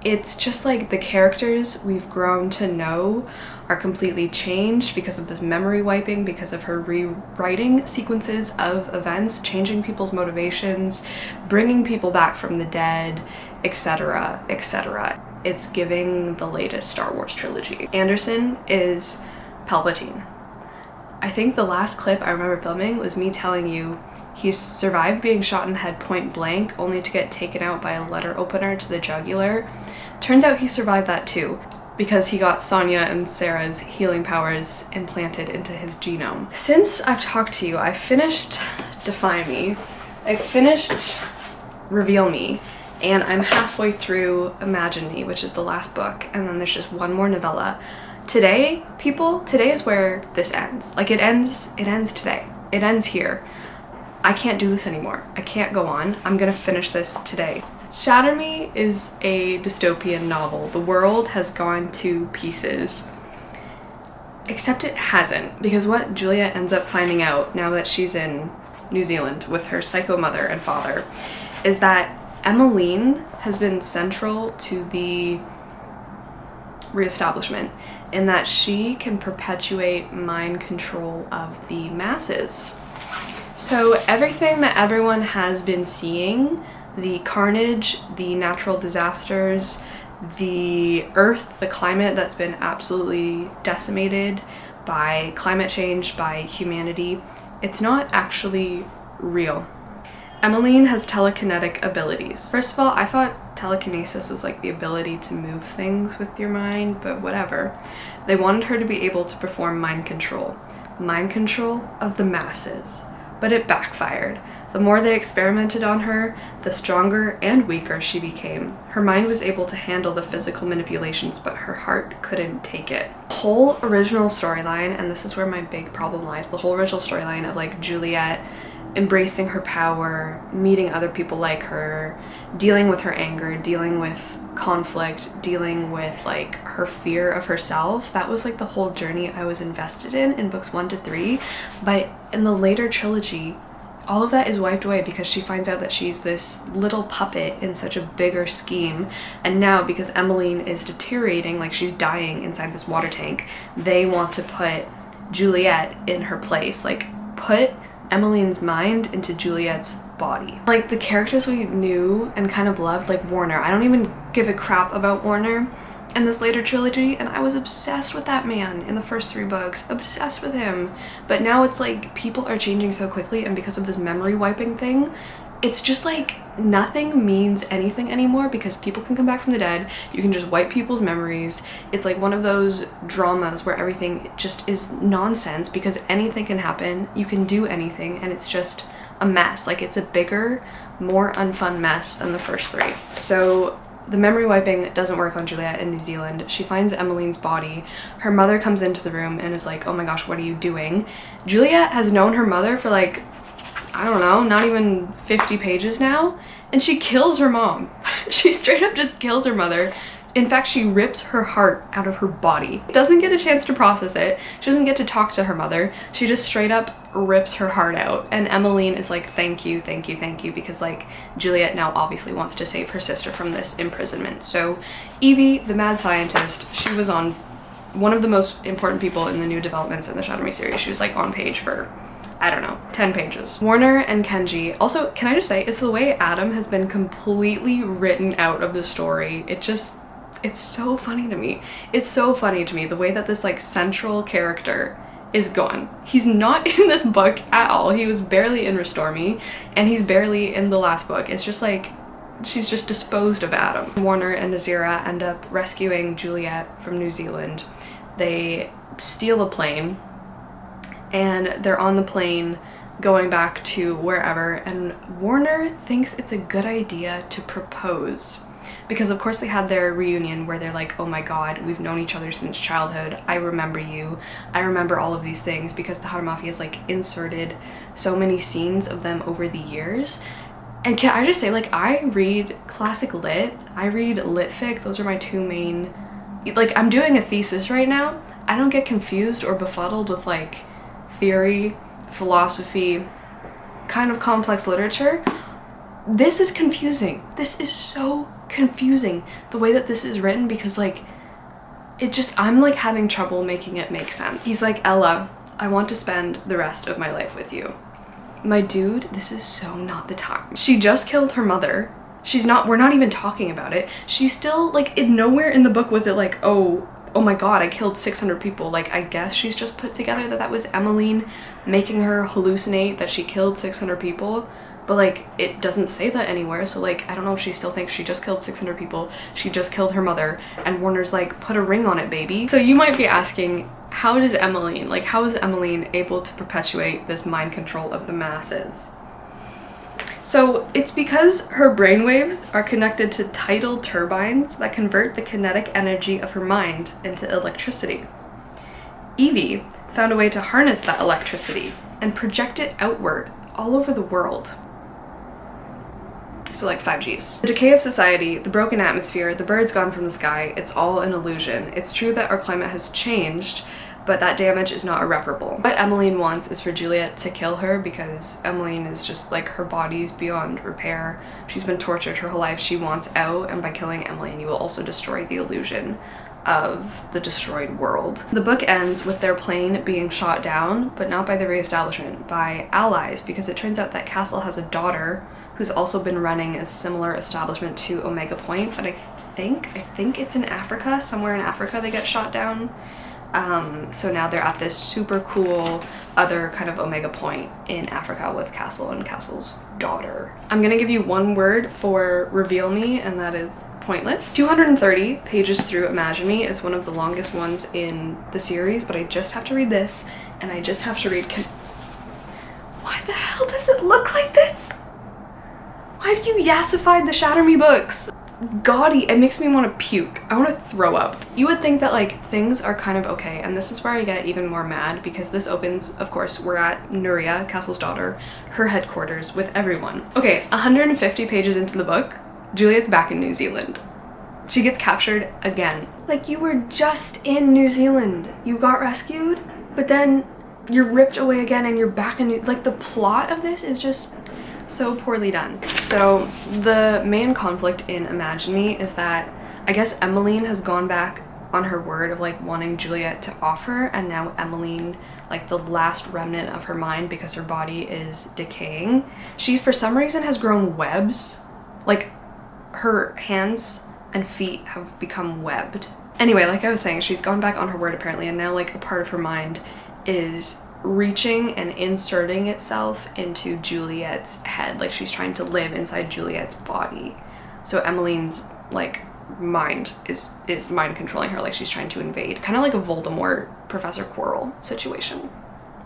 It's just like the characters we've grown to know are completely changed because of this memory wiping, because of her rewriting sequences of events, changing people's motivations, bringing people back from the dead, etc., etc. It's giving the latest Star Wars trilogy. Anderson is Palpatine. I think the last clip I remember filming was me telling you he survived being shot in the head point blank only to get taken out by a letter opener to the jugular. Turns out he survived that too, because he got Sonya and Sarah's healing powers implanted into his genome. Since I've talked to you, I finished Defy Me, I finished Reveal Me, and I'm halfway through Imagine Me, which is the last book, and then there's just one more novella. Today, people, today is where this ends. Like it ends today. It ends here. I can't do this anymore. I can't go on. I'm gonna finish this today. Shatter Me is a dystopian novel. The world has gone to pieces. Except it hasn't, because what Juliet ends up finding out now that she's in New Zealand with her psycho mother and father is that Emmeline has been central to the reestablishment in that she can perpetuate mind control of the masses. So everything that everyone has been seeing, the carnage, the natural disasters, the earth, the climate that's been absolutely decimated by climate change, by humanity, it's not actually real. Emmeline has telekinetic abilities. First of all, I thought telekinesis was like the ability to move things with your mind, but whatever. They wanted her to be able to perform mind control of the masses. But it backfired. The more they experimented on her, the stronger and weaker she became. Her mind was able to handle the physical manipulations, but her heart couldn't take it. The whole original storyline, and this is where my big problem lies, the whole original storyline of like Juliet embracing her power, meeting other people like her, dealing with her anger, dealing with conflict, dealing with like her fear of herself, that was like the whole journey I was invested in books 1 to 3. But in the later trilogy, all of that is wiped away because she finds out that she's this little puppet in such a bigger scheme. And now, because Emmeline is deteriorating, like she's dying inside this water tank, they want to put Juliet in her place, like put Emmeline's mind into Juliet's body. Like the characters we knew and kind of loved, like Warner, I don't even give a crap about Warner in this later trilogy, and I was obsessed with that man in the first 3 books, obsessed with him. But now it's like people are changing so quickly, and because of this memory wiping thing, it's just like nothing means anything anymore because people can come back from the dead. You can just wipe people's memories. It's like one of those dramas where everything just is nonsense because anything can happen. You can do anything and it's just a mess. Like it's a bigger, more unfun mess than the first three. So the memory wiping doesn't work on Juliet in New Zealand. She finds Emmeline's body. Her mother comes into the room and is like, oh my gosh, what are you doing? Juliet has known her mother for like, I don't know, not even 50 pages now, and she kills her mom. She straight up just kills her mother. In fact, she rips her heart out of her body. Doesn't get a chance to process it. She doesn't get to talk to her mother. She just straight up rips her heart out. And Emmeline is like, thank you, thank you, thank you, because like Juliet now obviously wants to save her sister from this imprisonment. So Evie, the mad scientist, she was on one of the most important people in the new developments in the Shatter Me series. She was like on page for, I don't know, 10 pages. Warner and Kenji. Also, can I just say, it's the way Adam has been completely written out of the story. It's so funny to me. It's so funny to me the way that this like central character is gone. He's not in this book at all. He was barely in Restore Me, and he's barely in the last book. It's just like, she's just disposed of Adam. Warner and Nazira end up rescuing Juliet from New Zealand. They steal a plane, and they're on the plane going back to wherever, and Warner thinks it's a good idea to propose. Because of course they had their reunion where they're like, oh my god, we've known each other since childhood, I remember you, I remember all of these things, because the Haru Mafia has like inserted so many scenes of them over the years. And can I just say, like, I read classic lit, I read lit fic, those are my two main, like, I'm doing a thesis right now. I don't get confused or befuddled with like theory, philosophy, kind of complex literature. This is confusing. This is so confusing the way that this is written, because like I'm like having trouble making it make sense. He's like, Ella, I want to spend the rest of my life with you. My dude, this is so not the time. She just killed her mother. We're not even talking about it. She's still like, nowhere in the book was it like, oh my god, I killed 600 people. Like, I guess she's just put together that was Emmeline making her hallucinate that she killed 600 people. But like, it doesn't say that anywhere, so like, I don't know if she still thinks she just killed 600 people, she just killed her mother, and Warner's like, put a ring on it, baby. So you might be asking, how is Emmeline able to perpetuate this mind control of the masses? So it's because her brainwaves are connected to tidal turbines that convert the kinetic energy of her mind into electricity. Evie found a way to harness that electricity and project it outward all over the world. So like 5Gs. The decay of society, the broken atmosphere, the birds gone from the sky, it's all an illusion. It's true that our climate has changed, but that damage is not irreparable. What Emmeline wants is for Juliet to kill her, because Emmeline is just like, her body's beyond repair. She's been tortured her whole life. She wants out, and by killing Emmeline, you will also destroy the illusion of the destroyed world. The book ends with their plane being shot down, but not by the reestablishment, by allies, because it turns out that Castle has a daughter who's also been running a similar establishment to Omega Point, but I think it's in Africa, somewhere in Africa they get shot down. So now they're at this super cool other kind of Omega Point in Africa with Castle and Castle's daughter. I'm gonna give you one word for Reveal Me, and that is pointless. 230 pages through Imagine Me is one of the longest ones in the series, but I just have to read this, and I just have to read Why the hell does it look like this? Why have you yassified the Shatter Me books? Gaudy, it makes me want to puke. I want to throw up. You would think that like things are kind of okay, and this is where I get even more mad, because this opens, of course, we're at Nuria, Castle's daughter, her headquarters with everyone. Okay, 150 pages into the book, Juliet's back in New Zealand. She gets captured again. Like, you were just in New Zealand. You got rescued, but then you're ripped away again and you're back in like, the plot of this is just so poorly done. So the main conflict in Imagine Me is that I guess Emmeline has gone back on her word of like wanting Juliet to offer, and now Emmeline, like the last remnant of her mind because her body is decaying, she for some reason has grown webs. Like, her hands and feet have become webbed. Anyway, like I was saying, she's gone back on her word apparently, and now like a part of her mind is reaching and inserting itself into Juliet's head. Like she's trying to live inside Juliet's body. So Emmeline's like mind is mind controlling her, like she's trying to invade. Kind of like a Voldemort Professor Quirrell situation,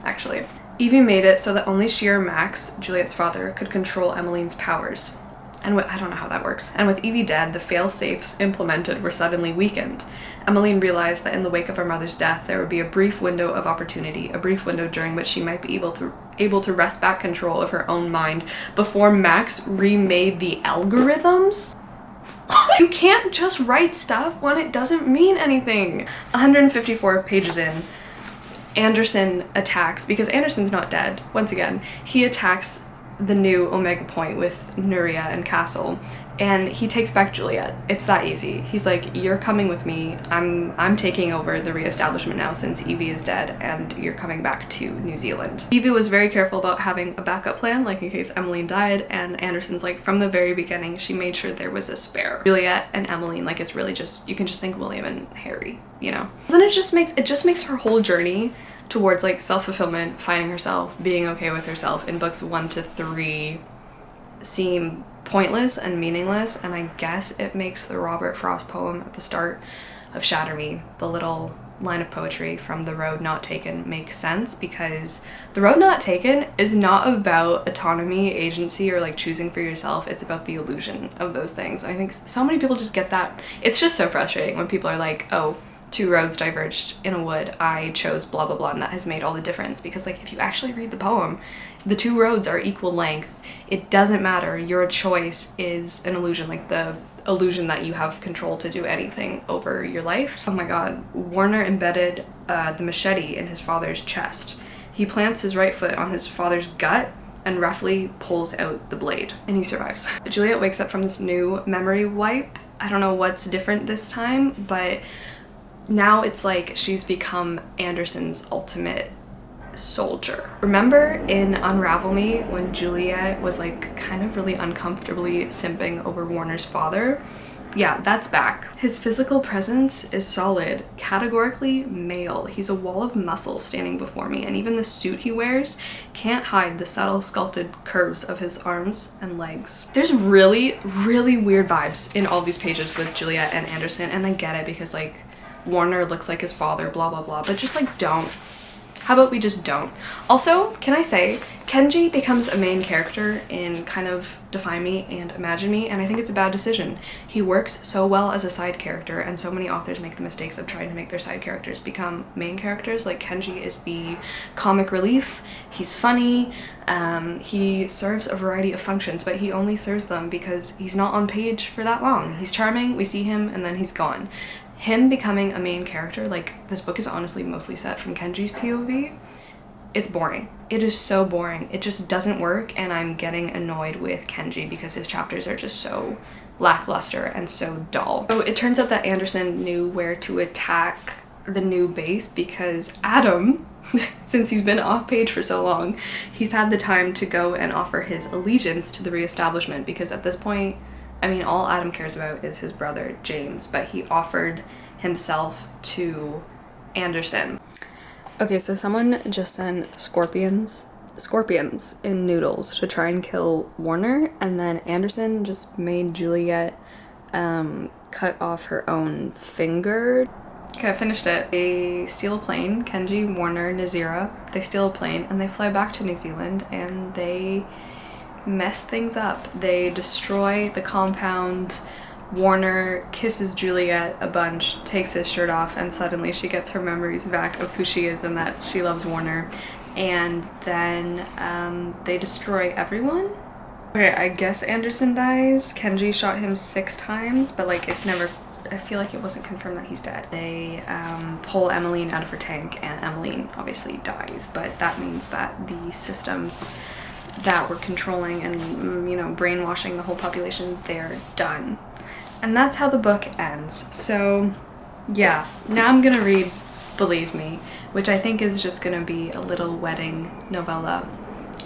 actually. Evie made it so that only she or Max, Juliet's father, could control Emmeline's powers. And I don't know how that works. And with Evie dead, the fail-safes implemented were suddenly weakened. Emmeline realized that in the wake of her mother's death, there would be a brief window of opportunity, a brief window during which she might be able to wrest back control of her own mind before Max remade the algorithms. You can't just write stuff when it doesn't mean anything. 154 pages in, Anderson attacks, because Anderson's not dead, once again, he attacks the new Omega Point with Nuria and Castle, and he takes back Juliet. It's that easy. He's like, you're coming with me. I'm taking over the reestablishment now since Evie is dead, and you're coming back to New Zealand. Evie was very careful about having a backup plan, like in case Emmeline died, and Anderson's like, from the very beginning, she made sure there was a spare. Juliet and Emmeline, like it's really just, you can just think William and Harry, you know? Then it just makes her whole journey towards like self-fulfillment, finding herself, being okay with herself in books 1 to 3 seem pointless and meaningless, and I guess it makes the Robert Frost poem at the start of Shatter Me, the little line of poetry from The Road Not Taken, make sense, because The Road Not Taken is not about autonomy, agency, or like choosing for yourself. It's about the illusion of those things. And I think so many people just get that. It's just so frustrating when people are like, oh, 2 roads diverged in a wood, I chose blah blah blah, and that has made all the difference. Because like if you actually read the poem, the 2 roads are equal length. It doesn't matter. Your choice is an illusion, like the illusion that you have control to do anything over your life. Oh my god, Warner embedded the machete in his father's chest. He plants his right foot on his father's gut and roughly pulls out the blade, and he survives. Juliet wakes up from this new memory wipe. I don't know what's different this time, but now it's like she's become Anderson's ultimate soldier. Remember in Unravel Me when Juliet was like kind of really uncomfortably simping over Warner's father? Yeah, that's back. His physical presence is solid, categorically male. He's a wall of muscle standing before me, and even the suit he wears can't hide the subtle sculpted curves of his arms and legs. There's really, really weird vibes in all these pages with Juliet and Anderson, and I get it because like Warner looks like his father, blah blah blah, but just like don't. How about we just don't? Also, can I say, Kenji becomes a main character in kind of Defy Me and Imagine Me, and I think it's a bad decision. He works so well as a side character, and so many authors make the mistakes of trying to make their side characters become main characters. Like Kenji is the comic relief, he's funny, he serves a variety of functions, but he only serves them because he's not on page for that long. He's charming, we see him, and then he's gone. Him becoming a main character, like this book is honestly mostly set from Kenji's POV, it's boring. It is so boring. It just doesn't work, and I'm getting annoyed with Kenji because his chapters are just so lackluster and so dull. So it turns out that Anderson knew where to attack the new base because Adam, since he's been off page for so long, he's had the time to go and offer his allegiance to the reestablishment, because at this point, I mean, all Adam cares about is his brother, James, but he offered himself to Anderson. Okay, so someone just sent scorpions in noodles to try and kill Warner, and then Anderson just made Juliet cut off her own finger. Okay, I finished it. They steal a plane, Kenji, Warner, Nazira, they steal a plane, and they fly back to New Zealand, and they mess things up. They destroy the compound. Warner kisses Juliet a bunch, takes his shirt off, and suddenly she gets her memories back of who she is and that she loves Warner. And then they destroy everyone. Okay, I guess Anderson dies. Kenji shot him 6 times, but like it's never, I feel like it wasn't confirmed that he's dead. They pull Emmeline out of her tank, and Emmeline obviously dies, but that means that the systems that were controlling and, you know, brainwashing the whole population, they're done. And that's how the book ends. So yeah, now I'm gonna read Believe Me, which I think is just gonna be a little wedding novella,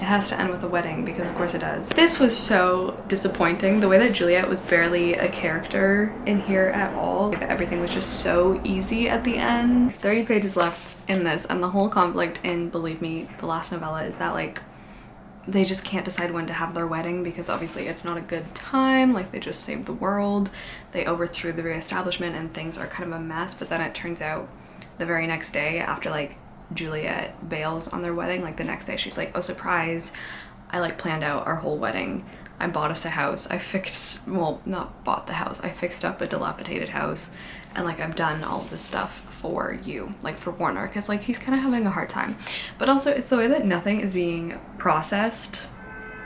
It has to end with a wedding because of course it does. This was so disappointing. The way that Juliet was barely a character in here at all. Everything was just so easy at the end. There's 30 pages left in this, and the whole conflict in Believe Me, the last novella, is that like they just can't decide when to have their wedding because obviously it's not a good time. Like they just saved the world, they overthrew the reestablishment, and things are kind of a mess. But then it turns out the very next day, after like Juliet bails on their wedding, like the next day she's like, oh surprise, I like planned out our whole wedding. I bought us a house. I fixed, well, not bought the house, I fixed up a dilapidated house, and like I've done all of this stuff for you, like for Warner, because like he's kind of having a hard time. But also it's the way that nothing is being processed.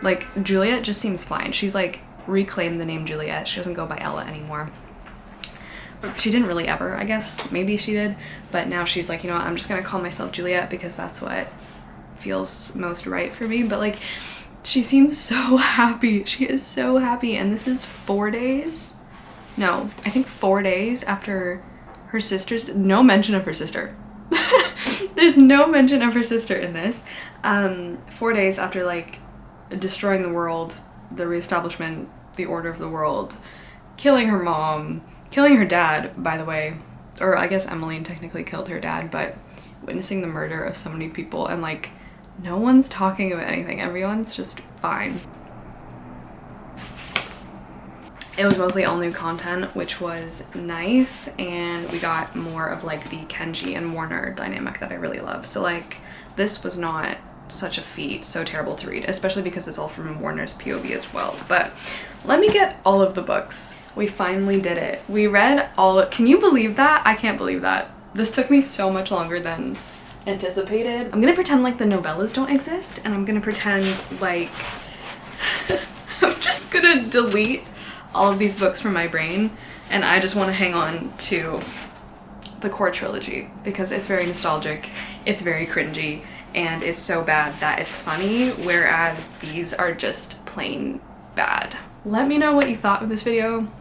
Like Juliet just seems fine. She's like reclaimed the name Juliet. She doesn't go by Ella anymore. She didn't really ever, I guess. Maybe she did. But now she's like, you know what, I'm just gonna call myself Juliet because that's what feels most right for me. But like she seems so happy. She is so happy. And this is 4 days? No, I think 4 days after her sister's, no mention of her sister. There's no mention of her sister in this. 4 days after like destroying the world, the reestablishment, the order of the world, killing her mom, killing her dad, by the way, or I guess Emmeline technically killed her dad, but witnessing the murder of so many people, and like no one's talking about anything. Everyone's just fine. It was mostly all new content, which was nice, and we got more of like the Kenji and Warner dynamic that I really love. So like this was not such a feat, so terrible to read, especially because it's all from Warner's POV as well. But let me get all of the books. We finally did it. We read all, can you believe that? I can't believe that. This took me so much longer than anticipated. I'm gonna pretend like the novellas don't exist, and I'm gonna pretend like I'm just gonna delete all of these books from my brain, and I just want to hang on to the core trilogy because it's very nostalgic, it's very cringy, and it's so bad that it's funny, whereas these are just plain bad. Let me know what you thought of this video.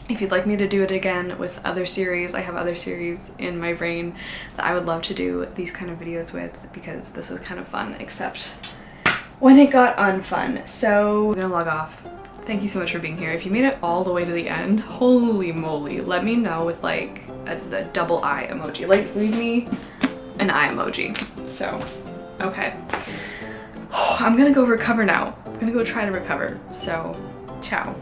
If you'd like me to do it again with other series, I have other series in my brain that I would love to do these kind of videos with because this was kind of fun, except when it got unfun. So I'm gonna log off. Thank you so much for being here. If you made it all the way to the end, holy moly, let me know with like the double eye emoji. Like leave me an eye emoji. So, okay. I'm gonna go recover now. I'm gonna go try to recover. So, ciao.